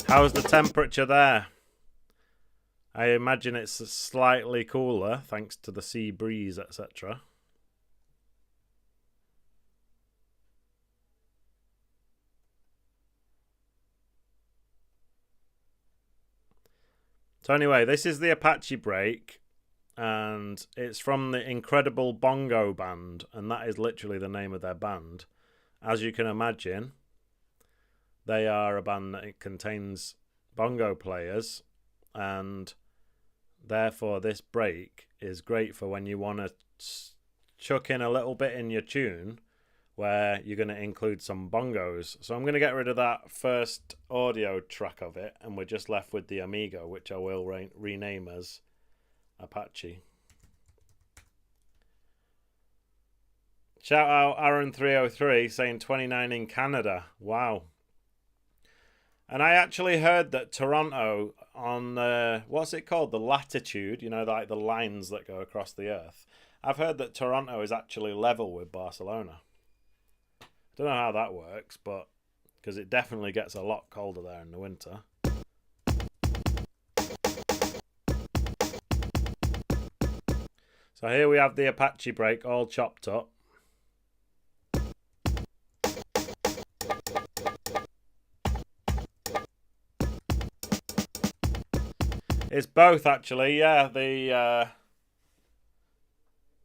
How's the temperature there? I imagine it's slightly cooler thanks to the sea breeze, etc. So anyway, this is the Apache break, and it's from the Incredible Bongo Band, and that is literally the name of their band. As you can imagine, they are a band that contains bongo players, and therefore this break is great for when you want to chuck in a little bit in your tune where you're going to include some bongos. So I'm going to get rid of that first audio track of it, and we're just left with the Amigo, which I will rename as Apache. Shout out Aaron303 saying 29 in Canada. Wow. And I actually heard that Toronto on, what's it called? The latitude, you know, like the lines that go across the earth. I've heard that Toronto is actually level with Barcelona. I don't know how that works, but because it definitely gets a lot colder there in the winter. So here we have the Apache break all chopped up. It's both actually, yeah. The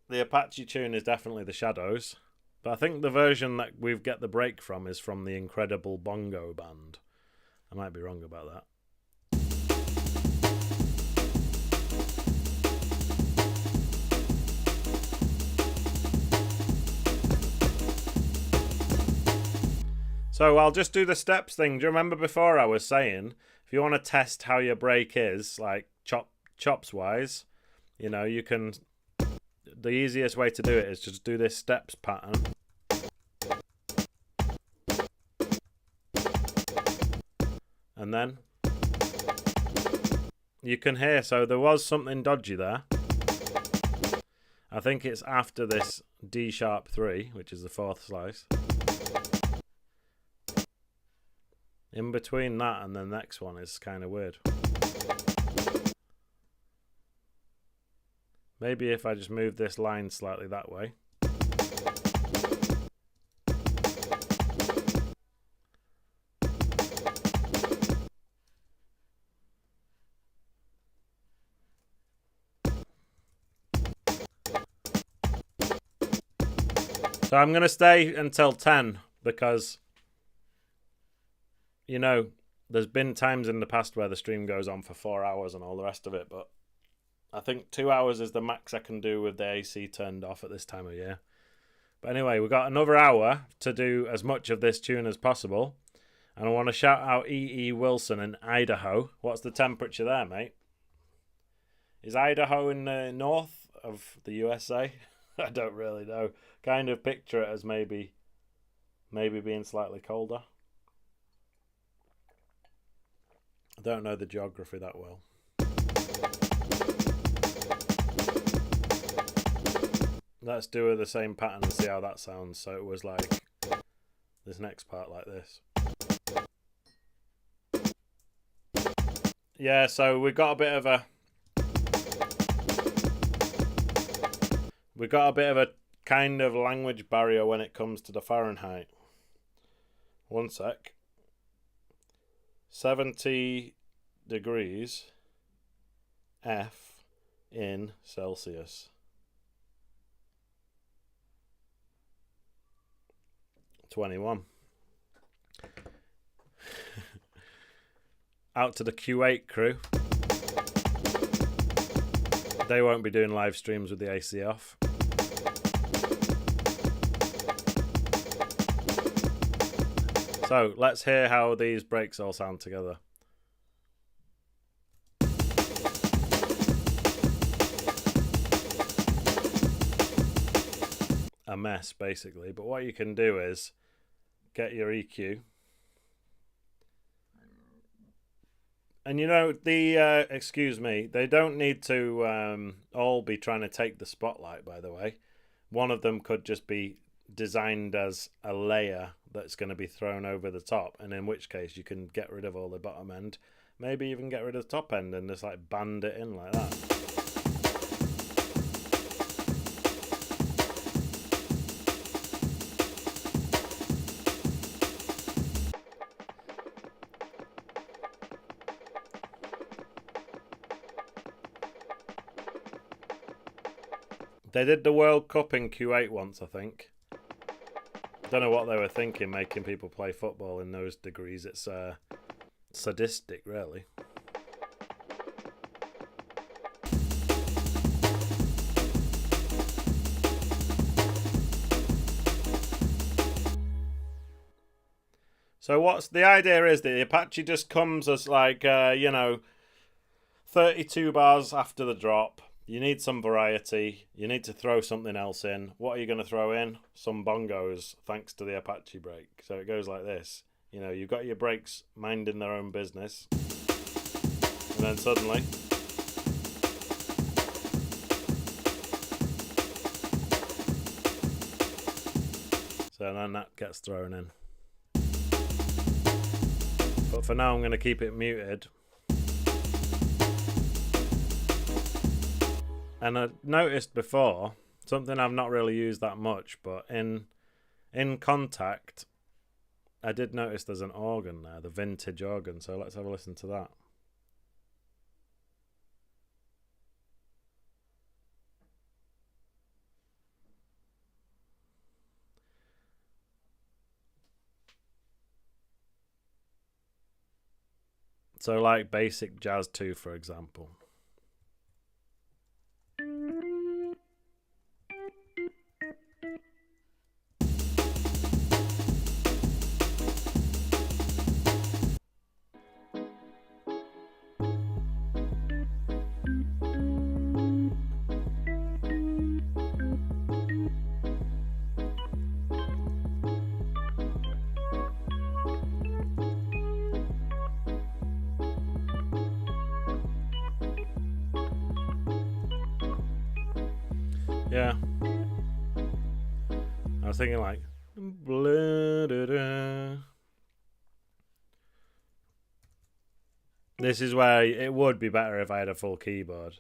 Apache tune is definitely the Shadows, but I think the version that we get the break from is from the Incredible Bongo Band. I might be wrong about that. So I'll just do the steps thing. Do you remember before I was saying, if you want to test how your break is, like chops wise, you know, you can, the easiest way to do it is just do this steps pattern. And then you can hear, so there was something dodgy there. I think it's after this D sharp 3, which is the fourth slice. In between that and the next one is kind of weird. Maybe if I just move this line slightly that way. So I'm going to stay until 10 because, you know, there's been times in the past where the stream goes on for 4 hours and all the rest of it, but I think 2 hours is the max I can do with the AC turned off at this time of year. But anyway, we've got another hour to do as much of this tune as possible. And I want to shout out E.E. Wilson in Idaho. What's the temperature there, mate? Is Idaho in the north of the USA? I don't really know. Kind of picture it as maybe being slightly colder. I don't know the geography that well. Let's do the same pattern and see how that sounds. So it was like this next part like this. Yeah, so we got a bit of a kind of language barrier when it comes to the Fahrenheit. One sec. 70 degrees F in Celsius. 21. Out to the Q8 crew. They won't be doing live streams with the AC off. So let's hear how these breaks all sound together. A mess, basically. But what you can do is get your EQ. And you know, excuse me, they don't need to all be trying to take the spotlight, by the way. One of them could just be designed as a layer that's going to be thrown over the top, and in which case you can get rid of all the bottom end, maybe even get rid of the top end and just like band it in like that. They did the World Cup in Q8 once, I think. Don't know what they were thinking, making people play football in those degrees. It's sadistic, really. So what's the idea is that the Apache just comes as like, 32 bars after the drop. You need some variety. You need to throw something else in. What are you going to throw in? Some bongos, thanks to the Apache break. So it goes like this. You know, you've got your breaks minding their own business. And then suddenly... So then that gets thrown in. But for now I'm going to keep it muted. And I noticed before, something I've not really used that much, but in Contact, I did notice there's an organ there, the vintage organ, so let's have a listen to that. So like basic Jazz 2, for example. Yeah. I was thinking like... This is where it would be better if I had a full keyboard.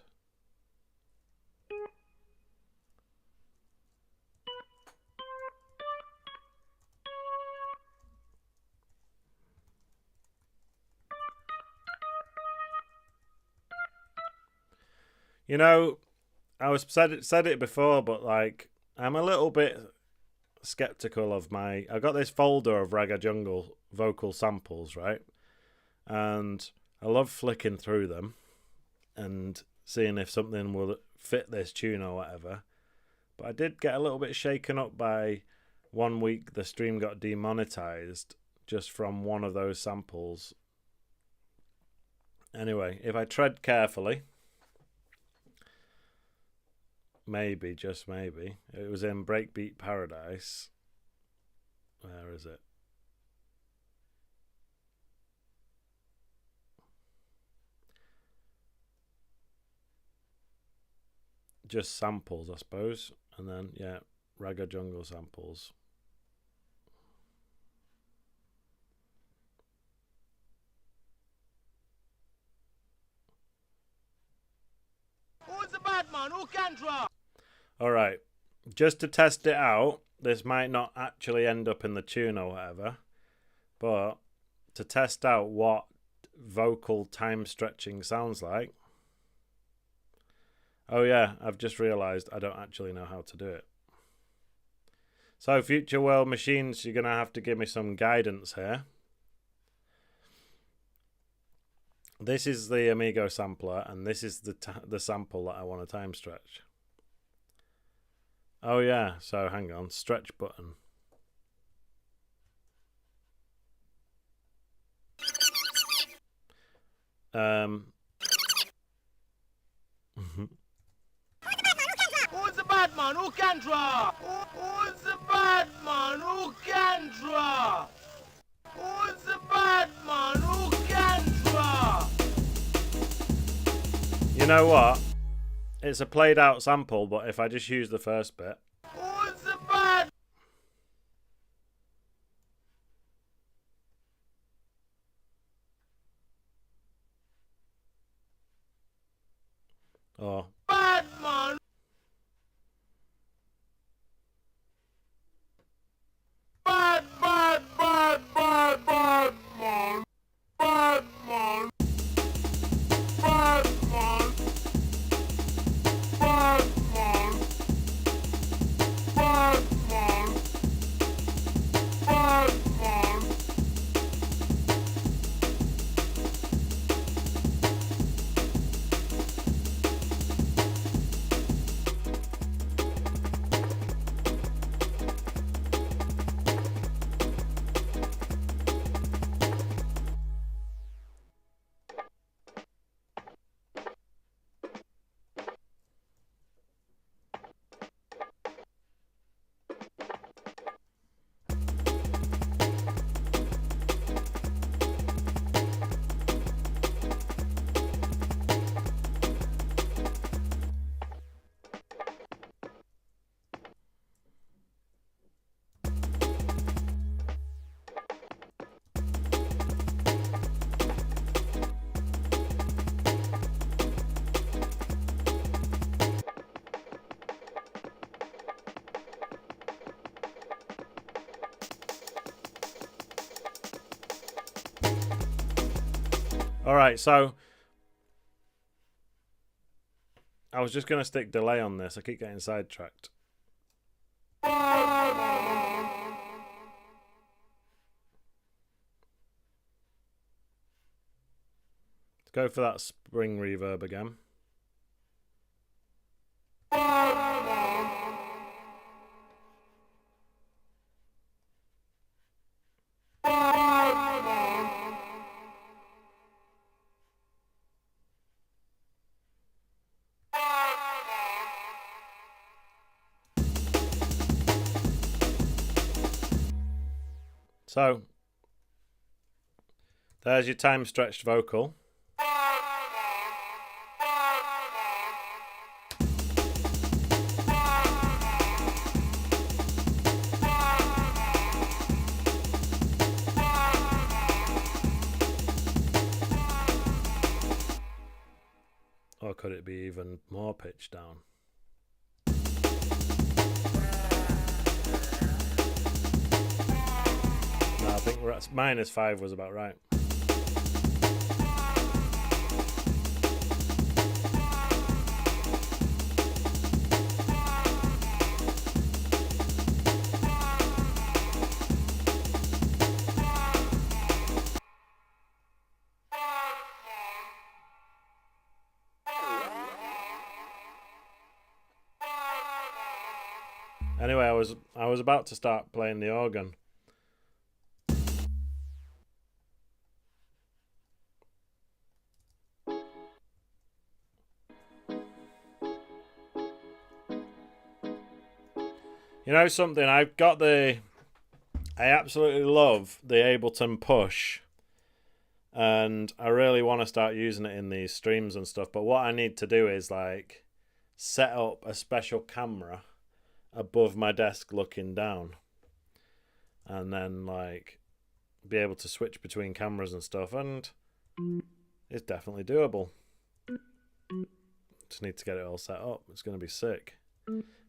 You know, I said it before, but like I'm a little bit skeptical of my... I got this folder of Ragga Jungle vocal samples, right? And I love flicking through them and seeing if something will fit this tune or whatever. But I did get a little bit shaken up by one week the stream got demonetized just from one of those samples. Anyway, if I tread carefully... Maybe, just maybe. It was in Breakbeat Paradise. Where is it? Just samples, I suppose. And then, yeah, Ragga Jungle samples. Who's the bad man? Who can draw? Alright, just to test it out, this might not actually end up in the tune or whatever, but to test out what vocal time stretching sounds like. Oh yeah, I've just realised I don't actually know how to do it. So Future World Machines, you're going to have to give me some guidance here. This is the Amigo sampler, and this is the sample that I want to time stretch. Oh yeah, so hang on, stretch button. Who's the bad man? Who can draw? Who's the bad man? Who can draw? Who's the bad man? Who can draw? You know what? It's a played out sample, but if I just use the first bit. Who's the bad? Oh. Bad man. Bad man. Bad man. Bad man. Bad man. Bad man. Bad man. Bad man. Alright, so I was just going to stick delay on this. I keep getting sidetracked. Let's go for that spring reverb again. So, there's your time stretched vocal. Or could it be even more pitched down? No, I think we're at -5 was about right. Anyway, I was about to start playing the organ. You know something? I absolutely love the Ableton Push, and I really want to start using it in these streams and stuff. But what I need to do is like set up a special camera above my desk looking down, and then like be able to switch between cameras and stuff, and it's definitely doable. Just need to get it all set up. It's going to be sick.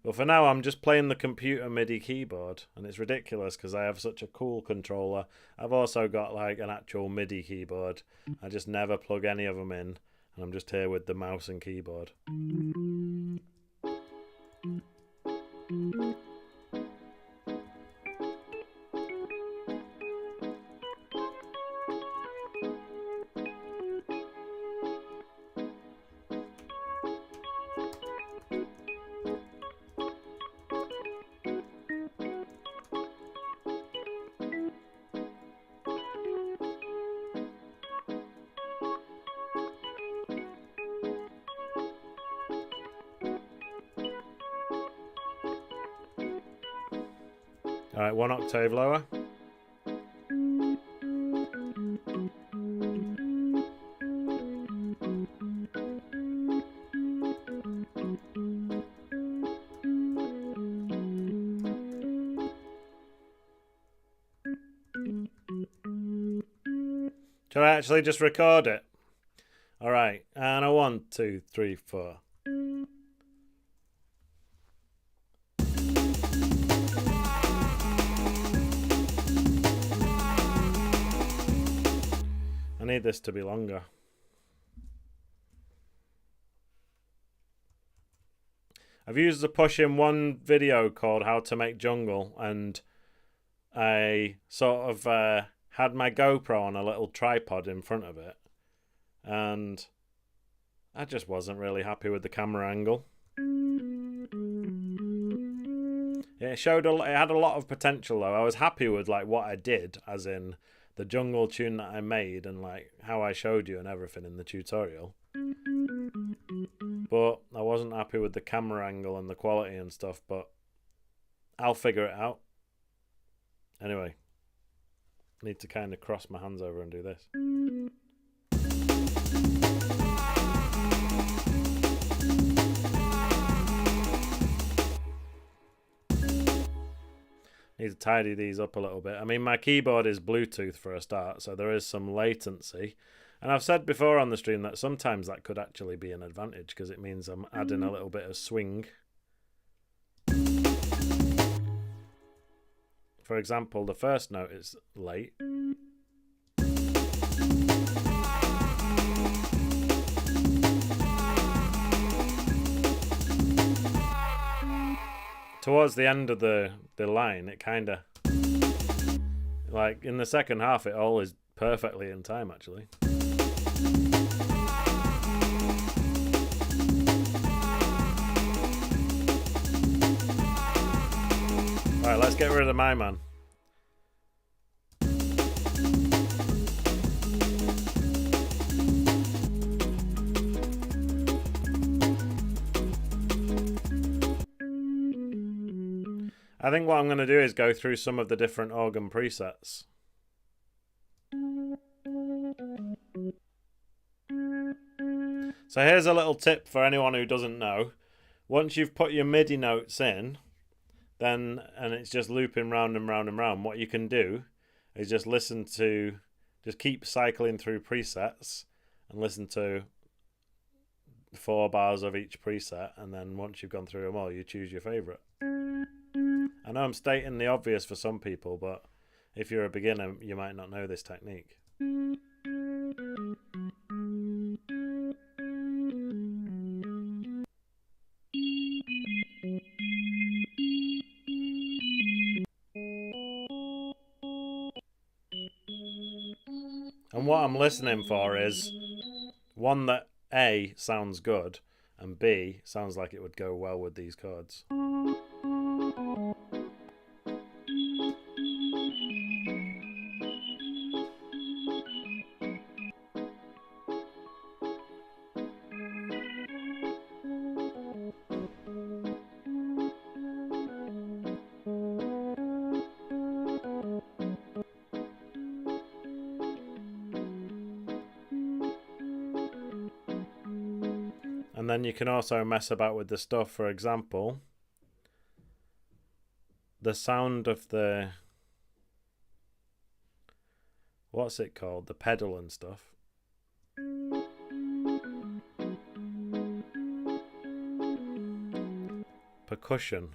But for now, I'm just playing the computer MIDI keyboard, and it's ridiculous because I have such a cool controller. I've also got like an actual MIDI keyboard. I just never plug any of them in, and I'm just here with the mouse and keyboard. Alright, 1 octave lower. Shall I actually just record it? Alright, and a 1, 2, 3, 4. I need this to be longer. I've used the push in one video called How to Make Jungle, and I sort of had my GoPro on a little tripod in front of it, and I just wasn't really happy with the camera angle. It had a lot of potential though. I was happy with like what I did, as in the jungle tune that I made and like how I showed you and everything in the tutorial. But I wasn't happy with the camera angle and the quality and stuff, but I'll figure it out. Anyway, need to kind of cross my hands over and do this. Need to tidy these up a little bit. I mean, my keyboard is Bluetooth for a start, so there is some latency. And I've said before on the stream that sometimes that could actually be an advantage because it means I'm adding a little bit of swing. For example, the first note is late. Towards the end of the line, it kind of, like in the second half, it all is perfectly in time actually. Alright, let's get rid of my man. I think what I'm going to do is go through some of the different organ presets. So here's a little tip for anyone who doesn't know. Once you've put your MIDI notes in, and it's just looping round and round and round, what you can do is just keep cycling through presets and listen to 4 bars of each preset, and then once you've gone through them all, you choose your favourite. I know I'm stating the obvious for some people, but if you're a beginner, you might not know this technique. And what I'm listening for is one that A, sounds good, and B, sounds like it would go well with these chords. And then you can also mess about with the stuff. For example, the sound of the, what's it called? The pedal and stuff. Percussion.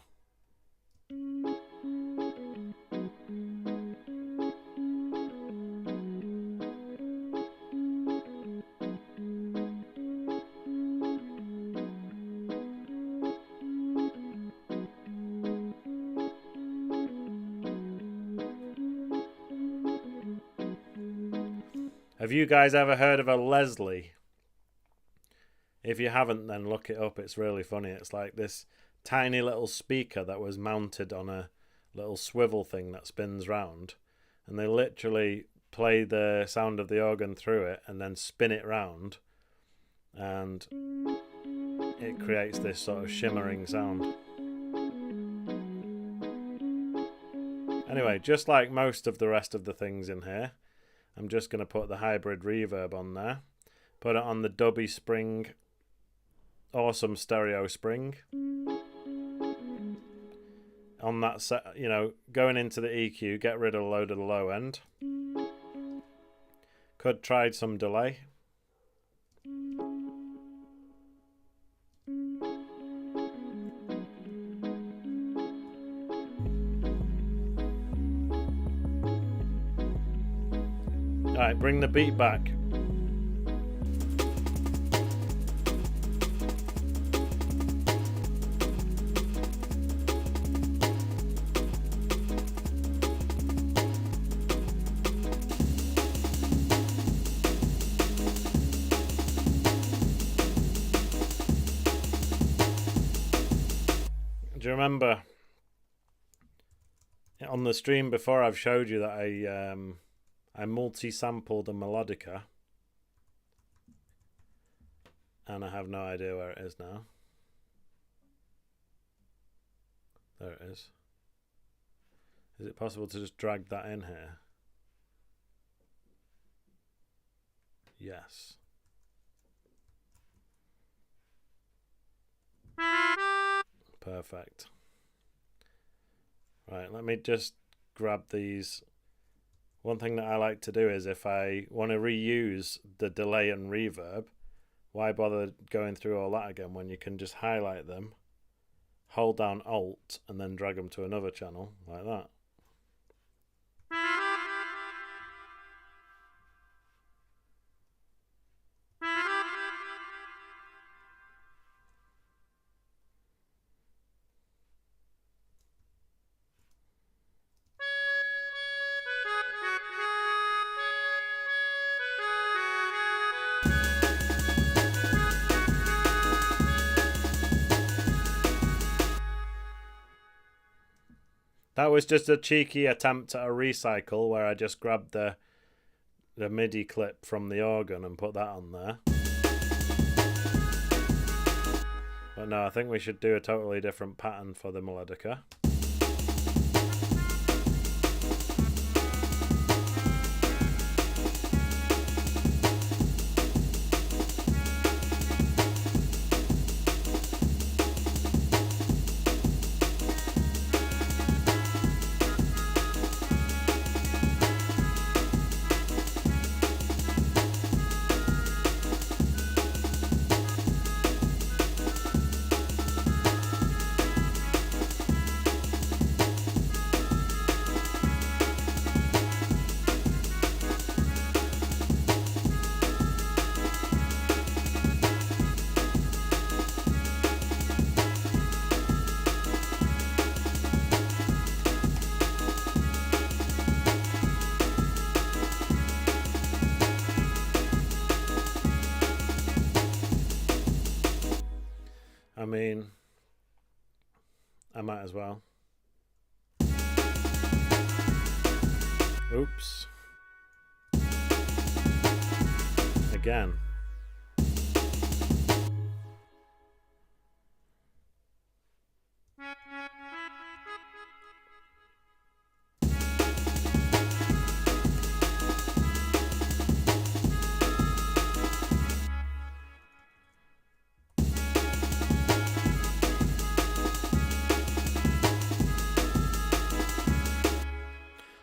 Have you guys ever heard of a Leslie? If you haven't, then look it up. It's really funny. It's like this tiny little speaker that was mounted on a little swivel thing that spins round, and they literally play the sound of the organ through it and then spin it round, and it creates this sort of shimmering sound. Anyway, just like most of the rest of the things in here, I'm just going to put the hybrid reverb on there, put it on the Dubby Spring, awesome stereo spring. On that set, you know, going into the EQ, get rid of a load of the low end. Could try some delay. Alright, bring the beat back. Do you remember on the stream before I've showed you that I multi-sampled a melodica, and I have no idea where it is now. There it is. Is it possible to just drag that in here? Yes. Perfect. Right, let me just grab these. One thing that I like to do is if I want to reuse the delay and reverb, why bother going through all that again when you can just highlight them, hold down Alt, and then drag them to another channel like that. That was just a cheeky attempt at a recycle where I just grabbed the MIDI clip from the organ and put that on there. But no, I think we should do a totally different pattern for the melodica. I mean, I might as well. Oops. Again.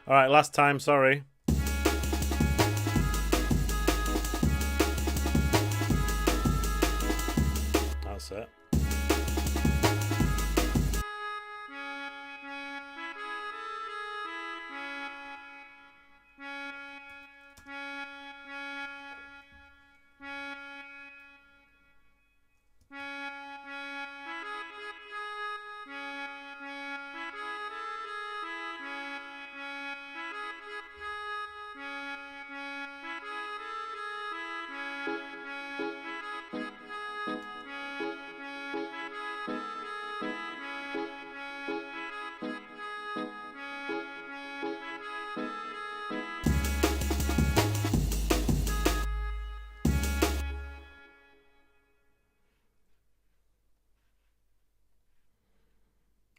Alright, last time, sorry. That's it.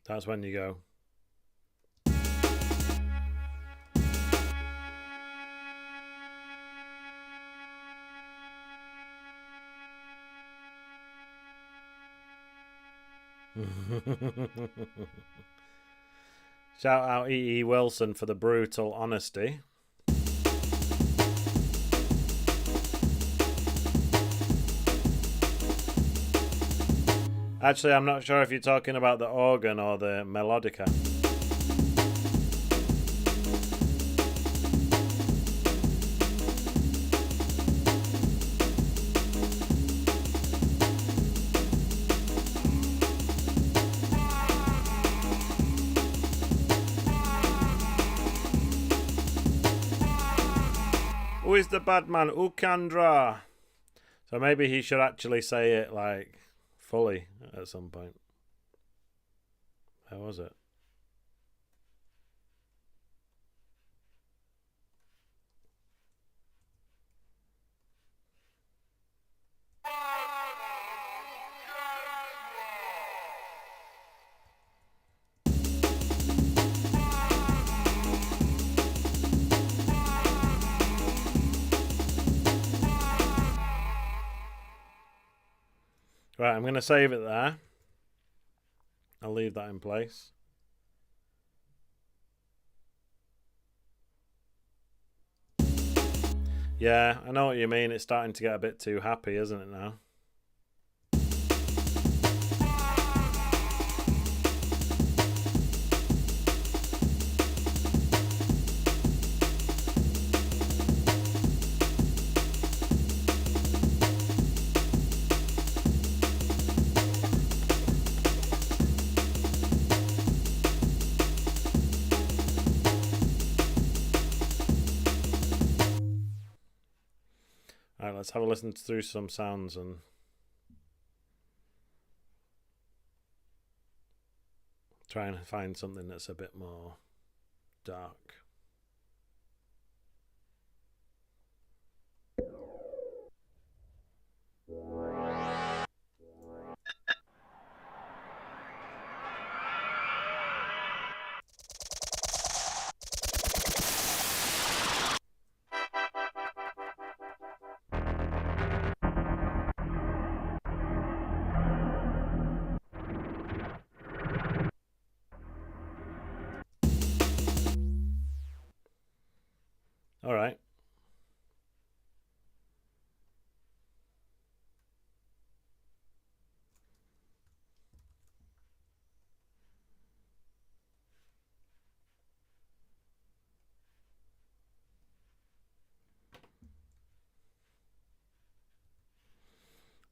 That's when you go. Shout out E.E. Wilson for the brutal honesty. Actually, I'm not sure if you're talking about the organ or the melodica. Who is the bad man? Ukandra. So maybe he should actually say it like fully at some point. How was it? Right, I'm going to save it there. I'll leave that in place. Yeah, I know what you mean. It's starting to get a bit too happy, isn't it now? Alright, let's have a listen through some sounds and try and find something that's a bit more dark. All right.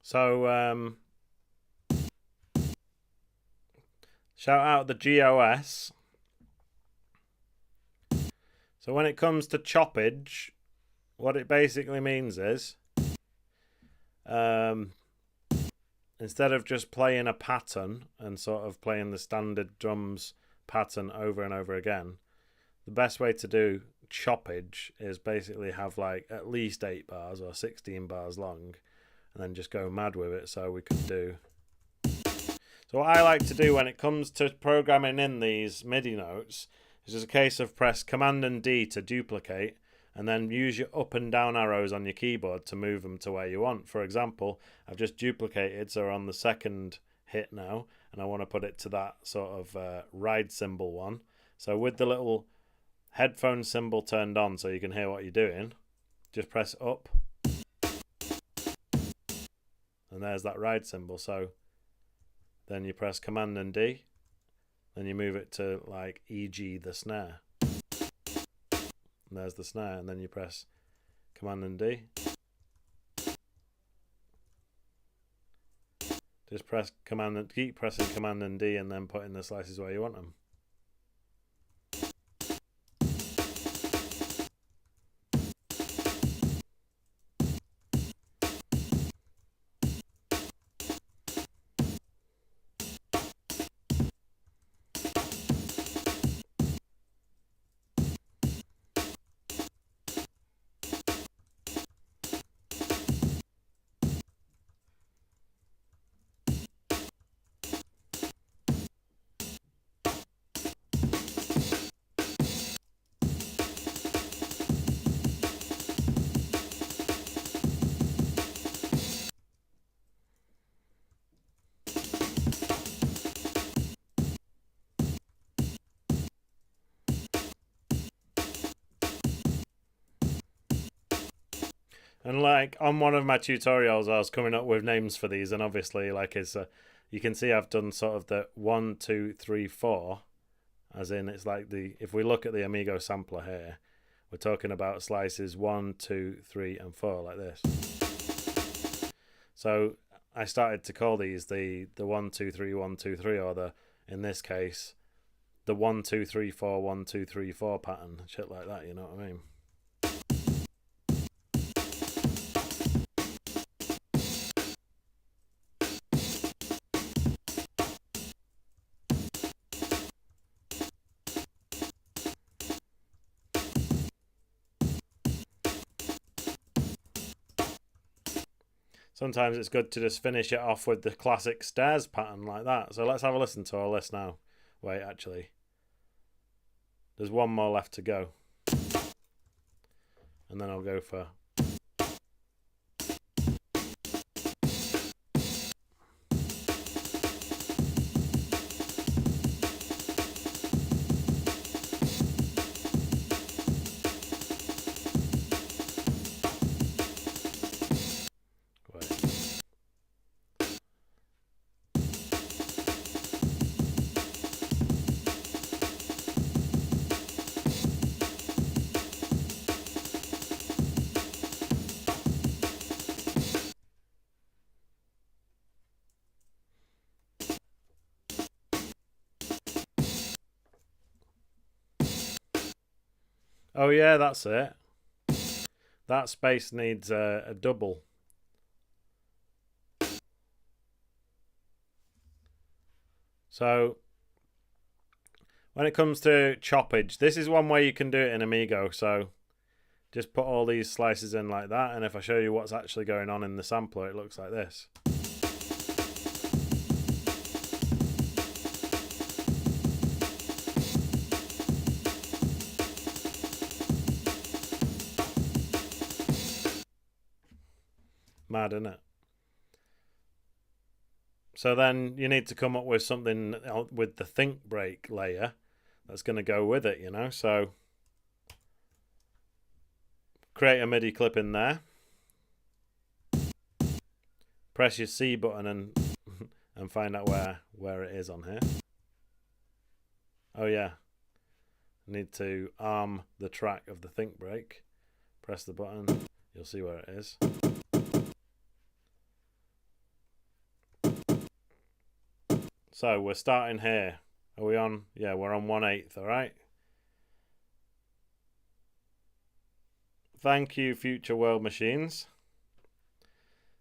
So, shout out the GOS. So when it comes to choppage, what it basically means is instead of just playing a pattern and sort of playing the standard drums pattern over and over again, the best way to do choppage is basically have like at least 8 bars or 16 bars long and then just go mad with it. So we could do... So what I like to do when it comes to programming in these MIDI notes is just a case of press Command and D to duplicate and then use your up and down arrows on your keyboard to move them to where you want. For example, I've just duplicated, so we're on the second hit now, and I want to put it to that sort of ride cymbal one. So with the little headphone symbol turned on so you can hear what you're doing, just press up. And there's that ride symbol. So then you press Command and D. Then you move it to like e.g. the snare. And there's the snare. And then you press Command and D. Just press Command and keep pressing Command and D and then put in the slices where you want them. And like on one of my tutorials, I was coming up with names for these, and obviously, like you can see I've done sort of the 1, 2, 3, 4, as in it's like if we look at the Amigo sampler here, we're talking about slices 1, 2, 3, and 4 like this. So I started to call these the 1, 2, 3, 1, 2, 3, or the in this case the 1, 2, 3, 4, 1, 2, 3, 4 pattern, shit like that. You know what I mean? Sometimes it's good to just finish it off with the classic stairs pattern like that. So let's have a listen to all this now. Wait, actually. There's one more left to go. And then I'll go for... Oh yeah, that's it. That space needs a double. So when it comes to choppage, this is one way you can do it in Amigo. So just put all these slices in like that, and if I show you what's actually going on in the sampler, it looks like this. Mad, isn't it? So then you need to come up with something with the think break layer that's going to go with it, you know. So create a MIDI clip in there. Press your C button and find out where it is on here. Oh yeah. Need to arm the track of the think break. Press the button. You'll see where it is. So we're starting here. Are we on? Yeah, we're on 1/8, all right? Thank you, Future World Machines.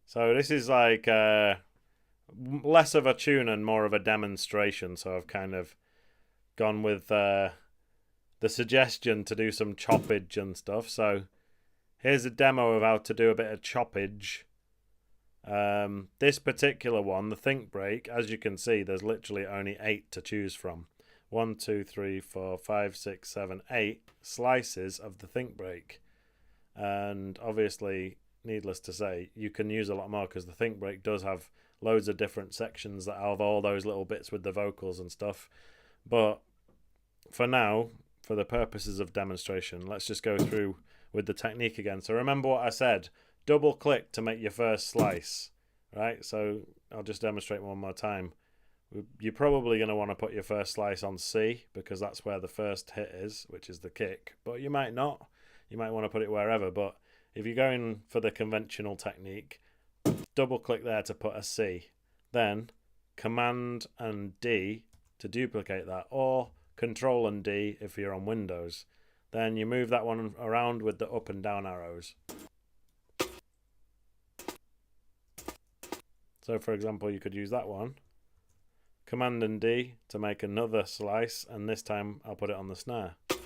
So this is like less of a tune and more of a demonstration. So I've kind of gone with the suggestion to do some choppage and stuff. So here's a demo of how to do a bit of choppage. This particular one, the think break, as you can see, there's literally only 8 to choose from. 1, 2, 3, 4, 5, 6, 7, 8 slices of the think break. And obviously, needless to say, you can use a lot more because the think break does have loads of different sections that have all those little bits with the vocals and stuff. But for now, for the purposes of demonstration, let's just go through with the technique again. So remember what I said, double click to make your first slice, right? So I'll just demonstrate one more time. You're probably going to want to put your first slice on C because that's where the first hit is, which is the kick, but you might not. You might want to put it wherever, but if you're going for the conventional technique, double click there to put a C, then Command and D to duplicate that, or Control and D if you're on Windows. Then you move that one around with the up and down arrows. So for example, you could use that one. Command and D to make another slice, and this time I'll put it on the snare. And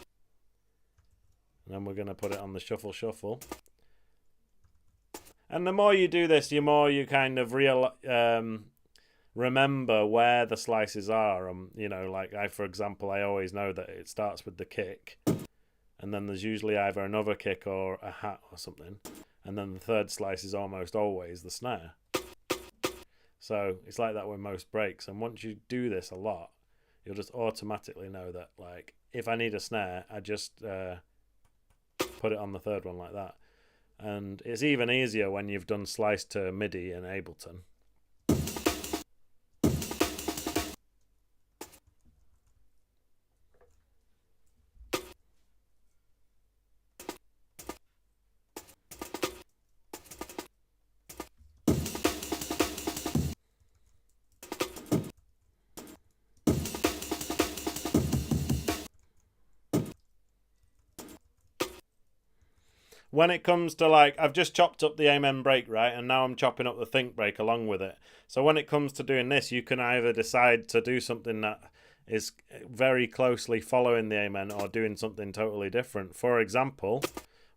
then we're going to put it on the shuffle shuffle. And the more you do this, the more you kind of remember where the slices are. You know, like for example, I always know that it starts with the kick, and then there's usually either another kick or a hat or something, and then the third slice is almost always the snare. So it's like that with most breaks, and once you do this a lot, you'll just automatically know that, like, if I need a snare, I just put it on the third one like that. And it's even easier when you've done slice to MIDI in Ableton. When it comes to, like, I've just chopped up the Amen break, right? And now I'm chopping up the think break along with it. So when it comes to doing this, you can either decide to do something that is very closely following the Amen or doing something totally different. For example,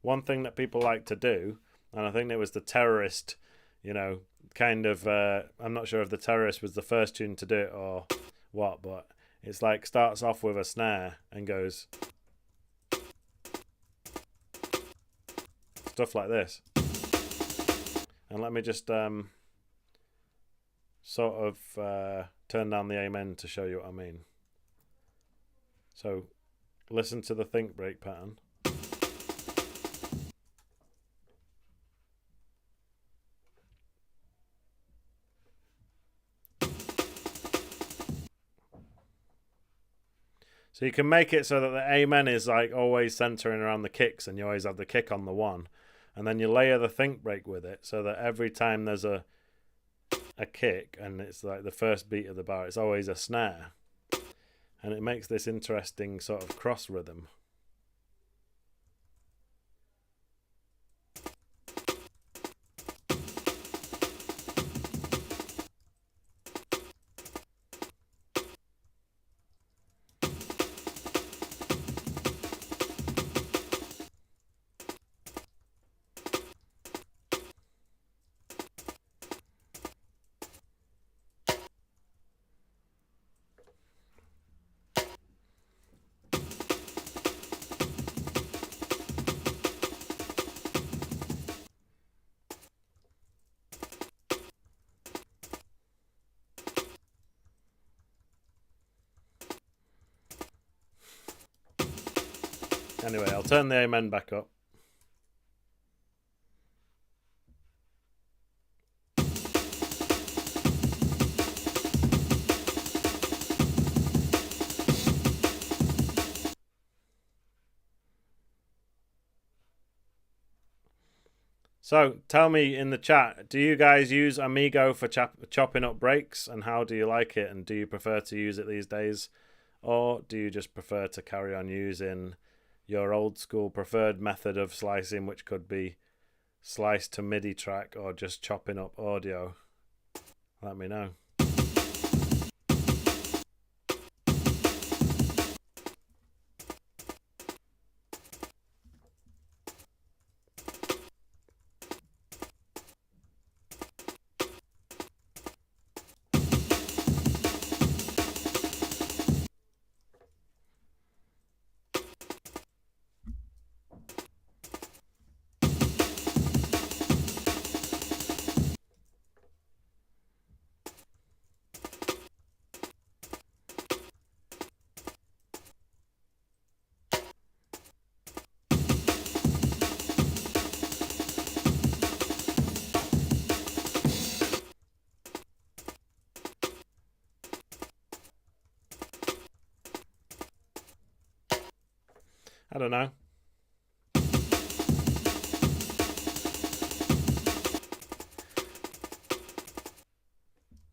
one thing that people like to do, and I think it was the Terrorist, you know, kind of, I'm not sure if the Terrorist was the first tune to do it or what, but it's like starts off with a snare and goes... stuff like this. And let me just sort of turn down the Amen to show you what I mean. So listen to the think break pattern. So you can make it so that the Amen is like always centering around the kicks, and you always have the kick on the one. And then you layer the think break with it so that every time there's a kick and it's like the first beat of the bar, it's always a snare. And it makes this interesting sort of cross rhythm. Anyway, I'll turn the Amen back up. So, tell me in the chat, do you guys use Amigo for chopping up breaks, and how do you like it, and do you prefer to use it these days, or do you just prefer to carry on using your old school preferred method of slicing, which could be slice to MIDI track or just chopping up audio? Let me know. I don't know.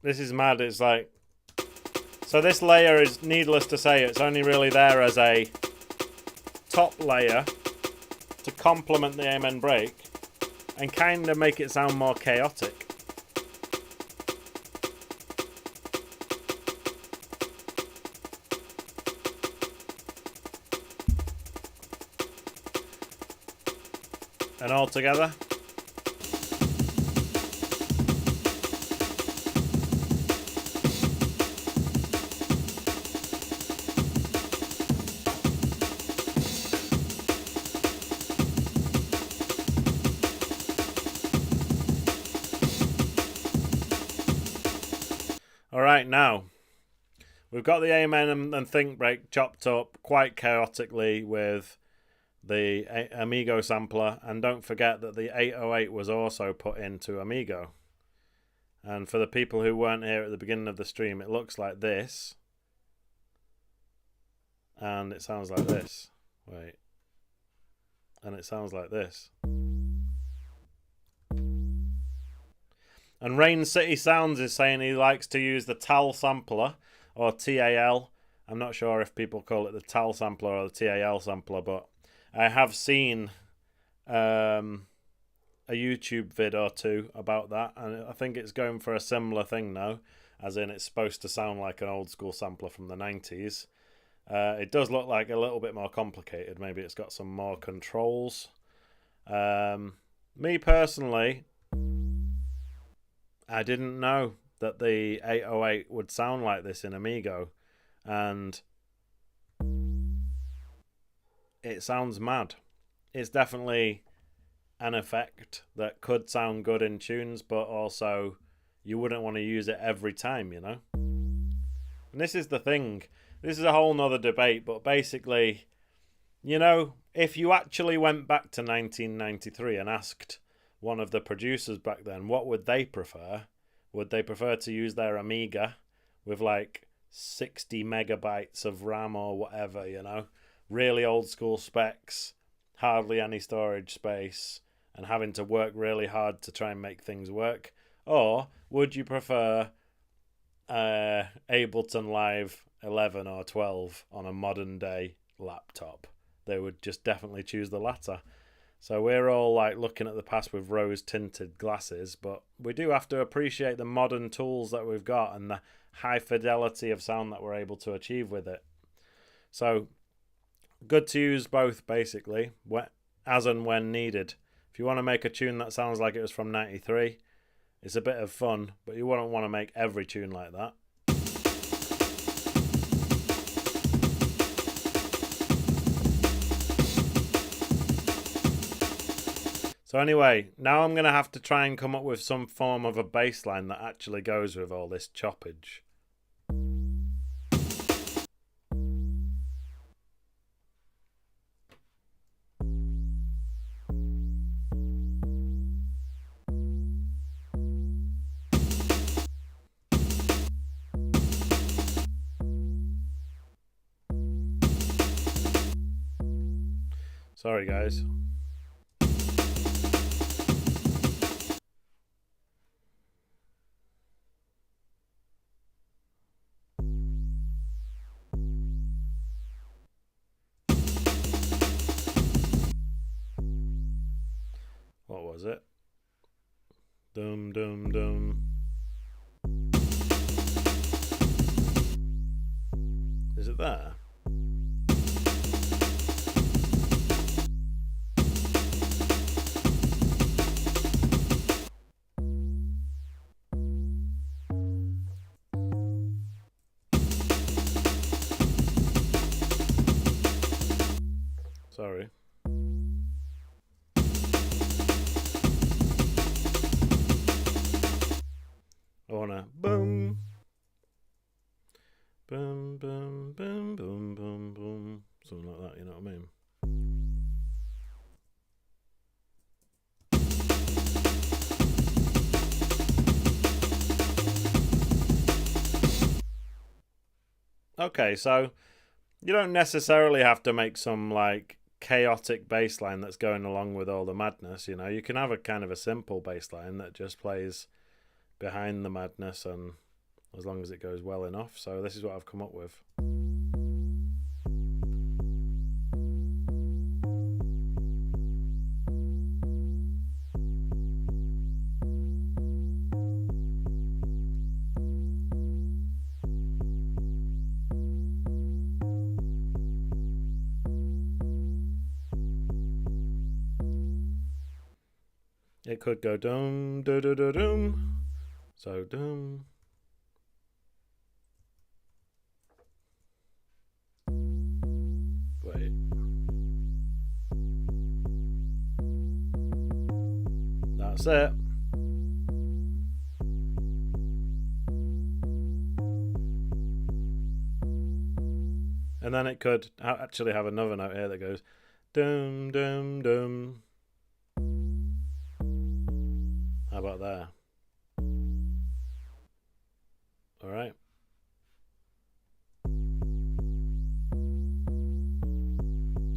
This is mad. It's like... So this layer is, needless to say, it's only really there as a top layer to complement the Amen break and kind of make it sound more chaotic. And all together. Alright, now we've got the Amen and Think break chopped up quite chaotically with the Amigo sampler, and don't forget that the 808 was also put into Amigo. And for the people who weren't here at the beginning of the stream, it looks like this, and it sounds like this. Wait, and it sounds like this. And Rain City Sounds is saying he likes to use the TAL sampler, or TAL. I'm not sure if people call it the TAL sampler or the TAL sampler, but I have seen a YouTube vid or two about that, and I think it's going for a similar thing now, as in it's supposed to sound like an old school sampler from the 90s. It does look like a little bit more complicated. Maybe it's got some more controls. Me personally, I didn't know that the 808 would sound like this in Amigo, and it sounds mad. It's definitely an effect that could sound good in tunes, but also you wouldn't want to use it every time, you know? And this is the thing. This is a whole nother debate, but basically, you know, if you actually went back to 1993 and asked one of the producers back then, what would they prefer? Would they prefer to use their Amiga with like 60 megabytes of RAM or whatever, you know? Really old school specs, hardly any storage space, and having to work really hard to try and make things work? Or would you prefer Ableton Live 11 or 12 on a modern day laptop? They would just definitely choose the latter. So we're all like looking at the past with rose tinted glasses, but we do have to appreciate the modern tools that we've got and the high fidelity of sound that we're able to achieve with it. So good to use both, basically, as and when needed. If you want to make a tune that sounds like it was from 93, it's a bit of fun, but you wouldn't want to make every tune like that. So anyway, now I'm going to have to try and come up with some form of a bass line that actually goes with all this choppage. Sorry, guys. What was it? Dum dum dum. Is it there? Sorry. I wanna boom, boom, boom, boom, boom, boom, boom, something like that. You know what I mean? Okay, so you don't necessarily have to make some like chaotic bass line that's going along with all the madness. You know, you can have a kind of a simple bass line that just plays behind the madness, and as long as it goes well enough. So this is what I've come up with. It could go dum dum dum dum dum. So dum. Wait. That's it. And then it could actually have another note here that goes dum dum dum. How about there? All right.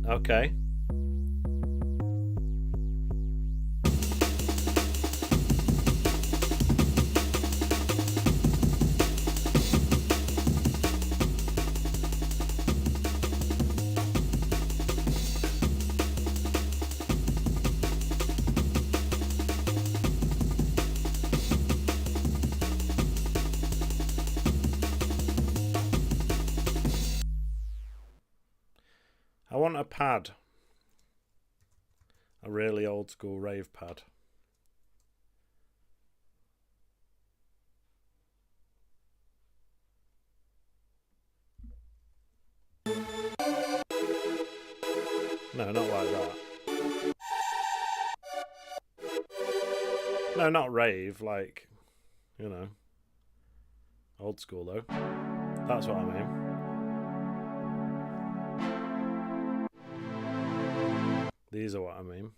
Okay. I want a pad. A really old school rave pad. No, not like that. No, not rave, like, you know, old school though. That's what I mean. These are what I mean.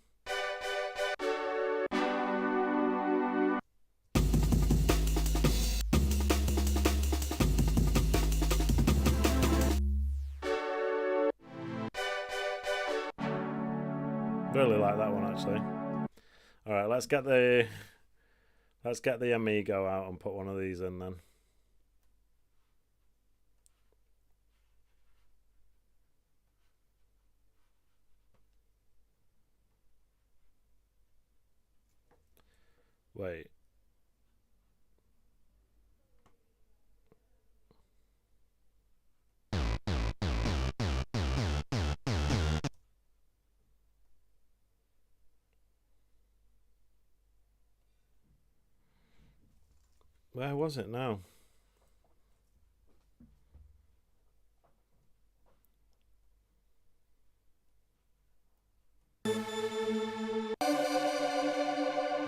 Really like that one actually. All right, let's get the Amigo out and put one of these in then. Wait. Where was it now?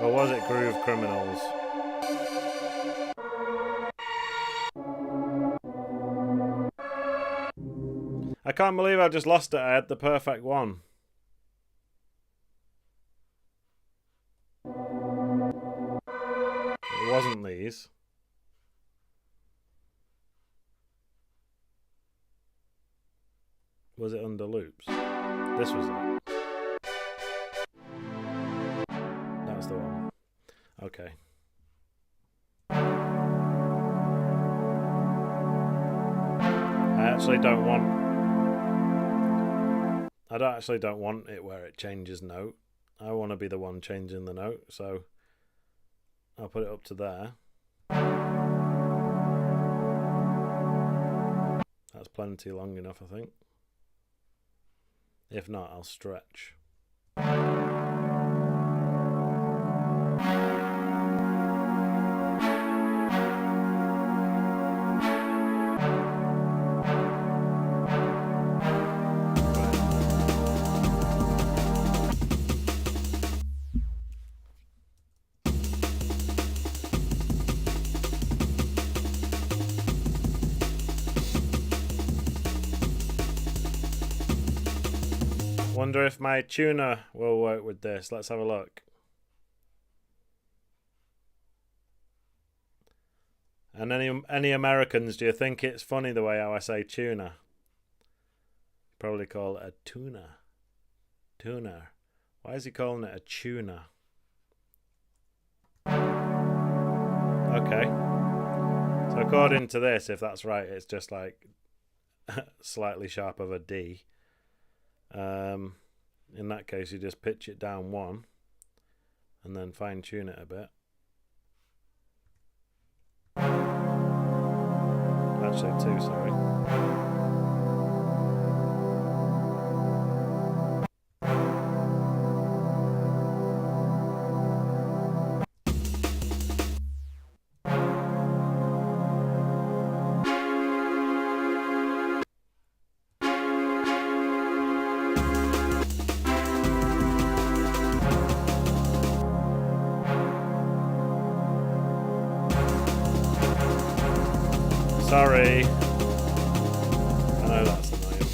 Or was it Groove Criminals? I can't believe I just lost it. I had the perfect one. It wasn't these. Was it under loops? This was it. That's the one. Okay. I actually don't want it where it changes note. I want to be the one changing the note, so I'll put it up to there. That's plenty long enough, I think. If not, I'll stretch. Wonder if my tuner will work with this. Let's have a look. And any Americans, do you think it's funny the way how I say tuna? Probably call it a tuna. Tuna. Why is he calling it a tuna? Okay. So according to this, if that's right, it's just like slightly sharp of a D. In that case, you just pitch it down one and then fine tune it a bit. Actually, two, sorry. Sorry. I know that's annoying.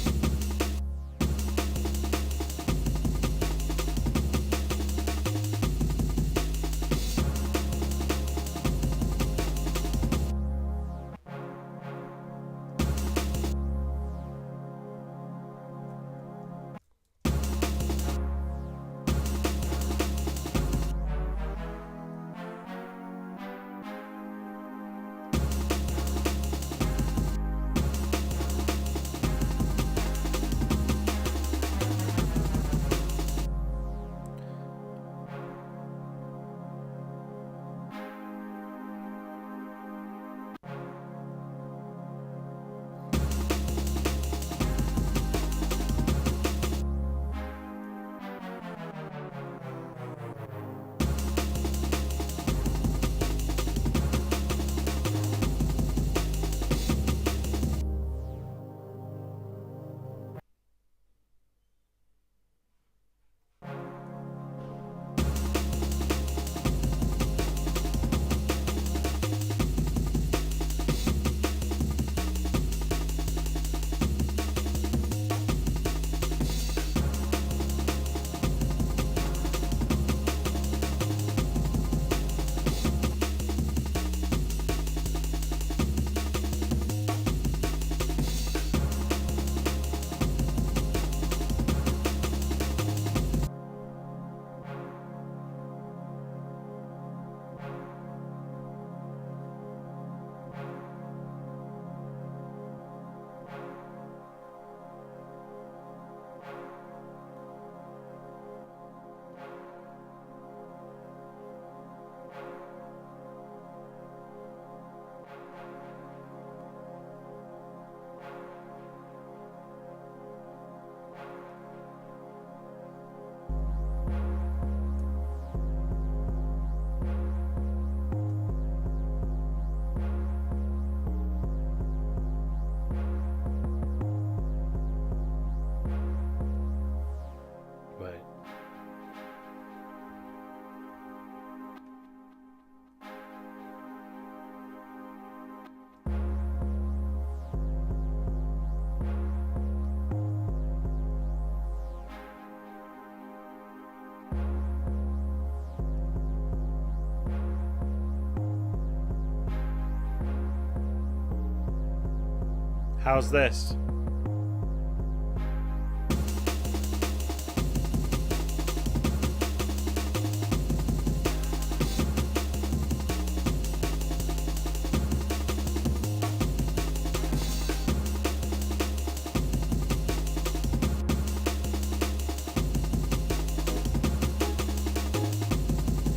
How's this?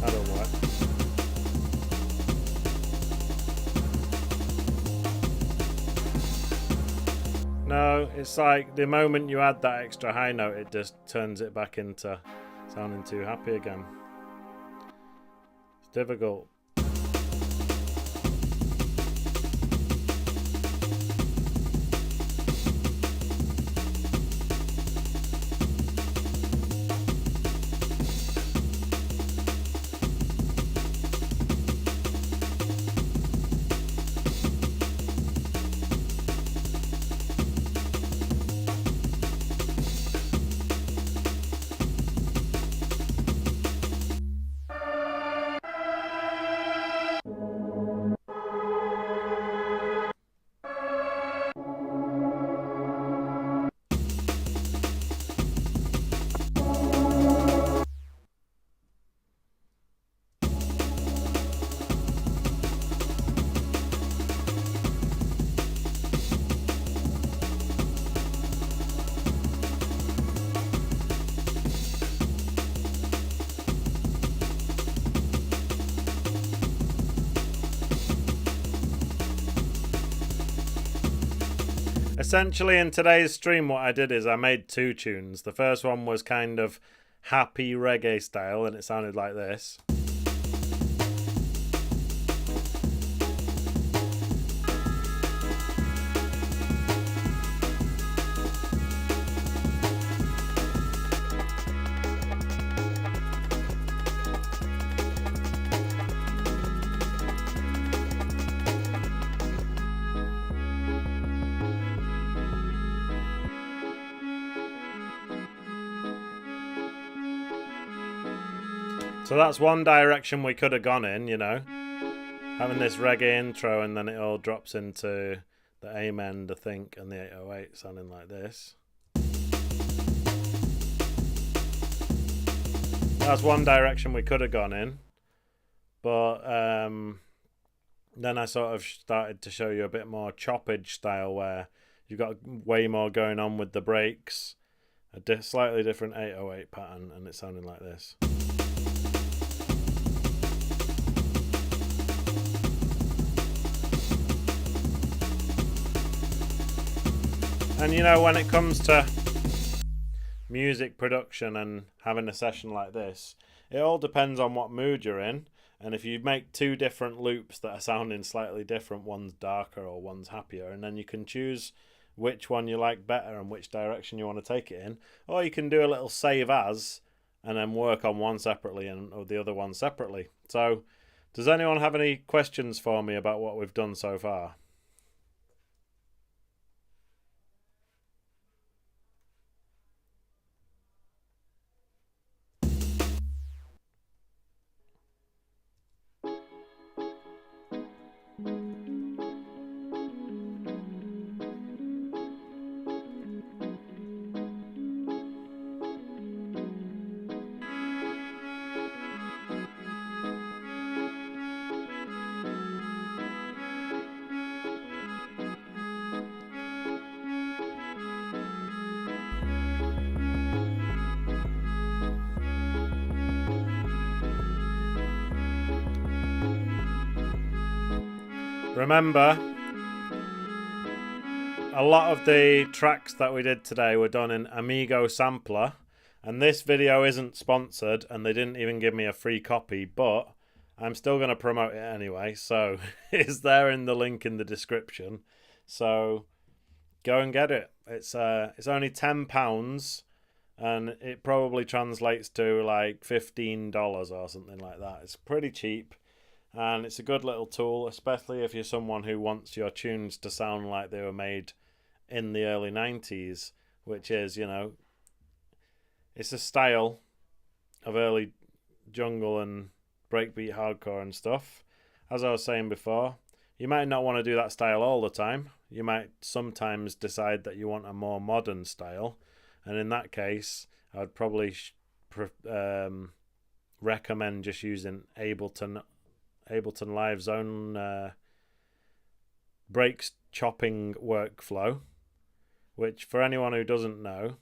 I don't know. No, it's like the moment you add that extra high note, it just turns it back into sounding too happy again. It's difficult. Essentially, in today's stream, what I did is I made two tunes. The first one was kind of happy reggae style, and it sounded like this. So that's one direction we could have gone in, you know, having this reggae intro and then it all drops into the aim end, I think, and the 808 sounding like this. That's one direction we could have gone in, but then I sort of started to show you a bit more choppage style where you've got way more going on with the breaks, a slightly different 808 pattern, and it's sounding like this. And you know, when it comes to music production and having a session like this, it all depends on what mood you're in. And if you make two different loops that are sounding slightly different, one's darker or one's happier, and then you can choose which one you like better and which direction you want to take it in. Or you can do a little save as and then work on one separately and or the other one separately. So does anyone have any questions for me about what we've done so far? Remember, a lot of the tracks that we did today were done in Amigo Sampler, and this video isn't sponsored and they didn't even give me a free copy, but I'm still going to promote it anyway, so it's there in the link in the description, so go and get it. It's only £10 and it probably translates to like $15 or something like that. It's pretty cheap. And it's a good little tool, especially if you're someone who wants your tunes to sound like they were made in the early 90s, which is, you know, it's a style of early jungle and breakbeat hardcore and stuff. As I was saying before, you might not want to do that style all the time. You might sometimes decide that you want a more modern style. And in that case, I would probably recommend just using Ableton Live's own breaks chopping workflow, which for anyone who doesn't know,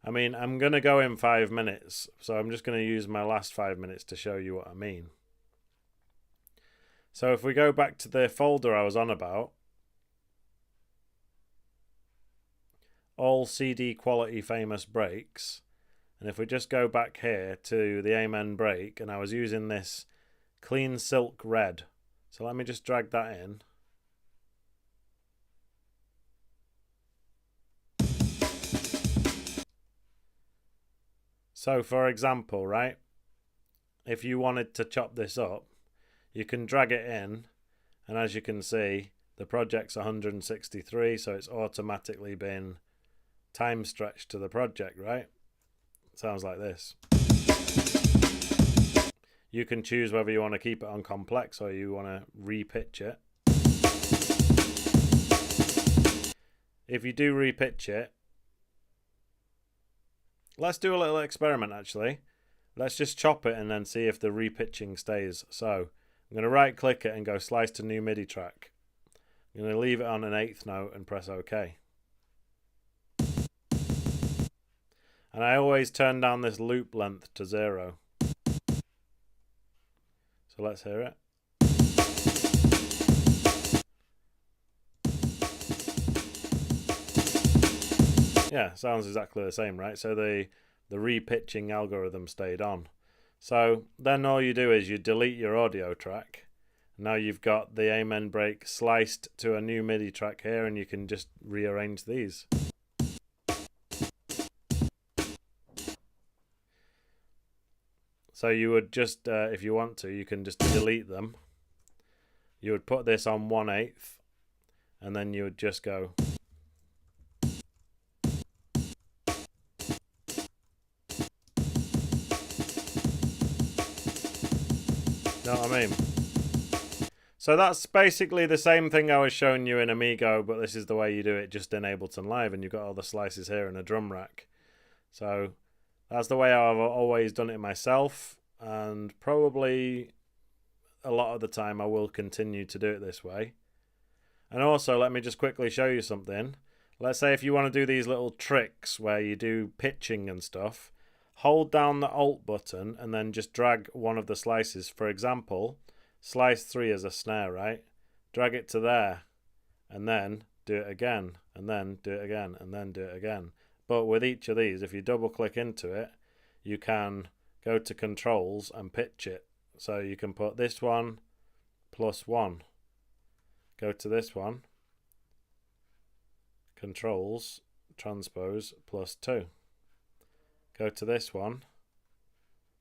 I mean, I'm going to go in 5 minutes, so I'm just going to use my last 5 minutes to show you what I mean. So if we go back to the folder I was on about, all CD quality famous breaks, and if we just go back here to the Amen break, and I was using this Clean Silk Red. So let me just drag that in. So for example, right, if you wanted to chop this up, you can drag it in, and as you can see, the project's 163, so it's automatically been time stretched to the project, right? Sounds like this. You can choose whether you want to keep it on complex or you want to repitch it. If you do repitch it, let's do a little experiment actually. Let's just chop it and then see if the repitching stays. So I'm going to right click it and go slice to new MIDI track. I'm going to leave it on an 8th note and press OK. And I always turn down this loop length to 0. So let's hear it. Yeah, sounds exactly the same, right? So the repitching algorithm stayed on. So then all you do is you delete your audio track. Now you've got the Amen break sliced to a new MIDI track here, and you can just rearrange these. So you would just, if you want to, you can just delete them. You would put this on 1/8, and then you would just go. Know what I mean? So that's basically the same thing I was showing you in Amigo, but this is the way you do it just in Ableton Live, and you've got all the slices here and a drum rack. So that's the way I've always done it myself, and probably a lot of the time I will continue to do it this way. And also, let me just quickly show you something. Let's say if you want to do these little tricks where you do pitching and stuff, hold down the Alt button and then just drag one of the slices. For example, slice 3 is a snare, right? Drag it to there, and then do it again, and then do it again, and then do it again. But with each of these, if you double click into it, you can go to controls and pitch it. So you can put this one +1. Go to this one, controls, transpose +2. Go to this one,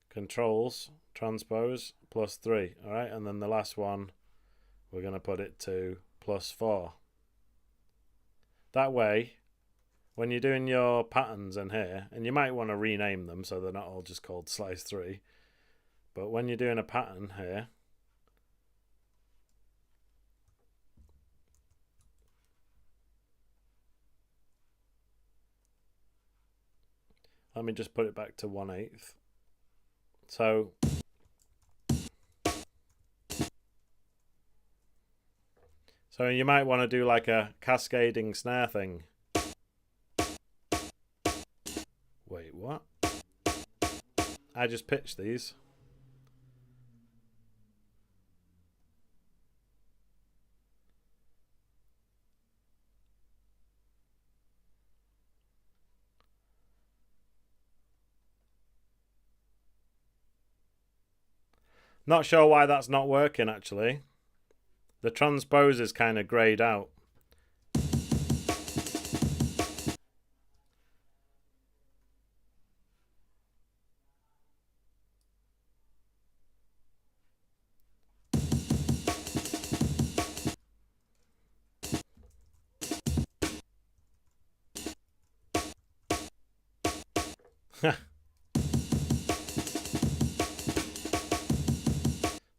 controls, transpose +3. All right, and then the last one, we're going to put it to +4. That way, when you're doing your patterns in here, and you might want to rename them so they're not all just called slice 3, but when you're doing a pattern here, let me just put it back to 1/8. So you might want to do like a cascading snare thing. Wait, what? I just pitched these. Not sure why that's not working actually. The transpose is kind of greyed out.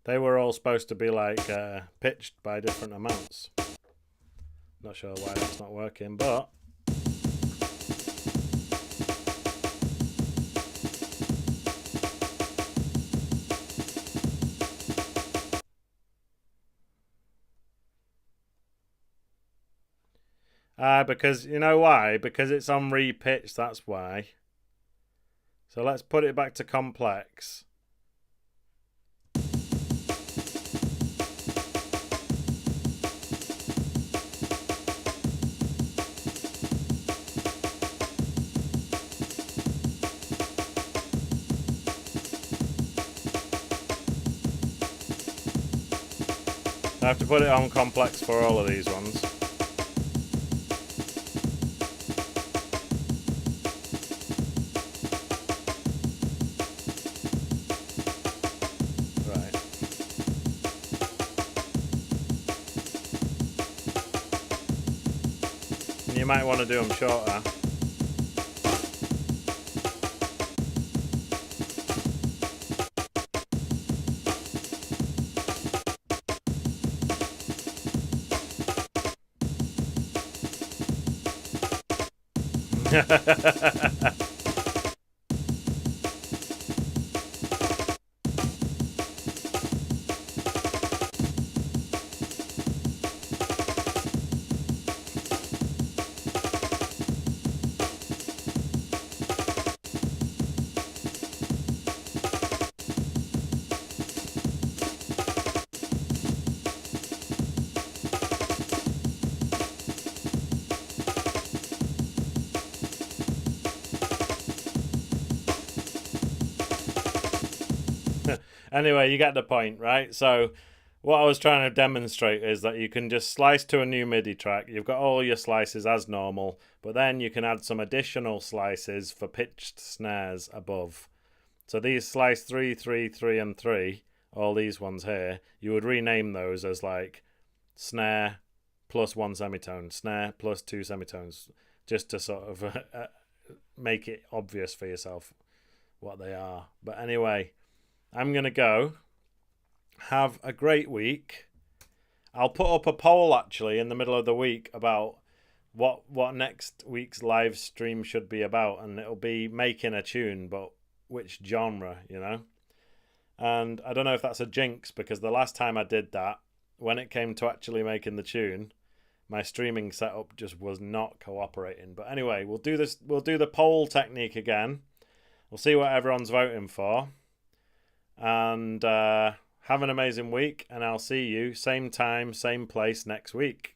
They were all supposed to be like pitched by different amounts. Not sure why that's not working, but because you know why? Because it's on repitch, that's why. So let's put it back to complex. I have to put it on complex for all of these ones. Right. And you might want to do them shorter. Anyway, you get the point, right? So what I was trying to demonstrate is that you can just slice to a new MIDI track. You've got all your slices as normal, but then you can add some additional slices for pitched snares above. So these slice 3, 3, 3, and 3, all these ones here, you would rename those as like snare plus 1 semitone, snare plus 2 semitones, just to sort of make it obvious for yourself what they are. But anyway, I'm going to go. Have a great week. I'll put up a poll actually in the middle of the week about what next week's live stream should be about, and it'll be making a tune, but which genre, you know? And I don't know if that's a jinx, because the last time I did that, when it came to actually making the tune, my streaming setup just was not cooperating. But anyway, we'll do the poll technique again. We'll see what everyone's voting for. And have an amazing week, and I'll see you same time, same place next week.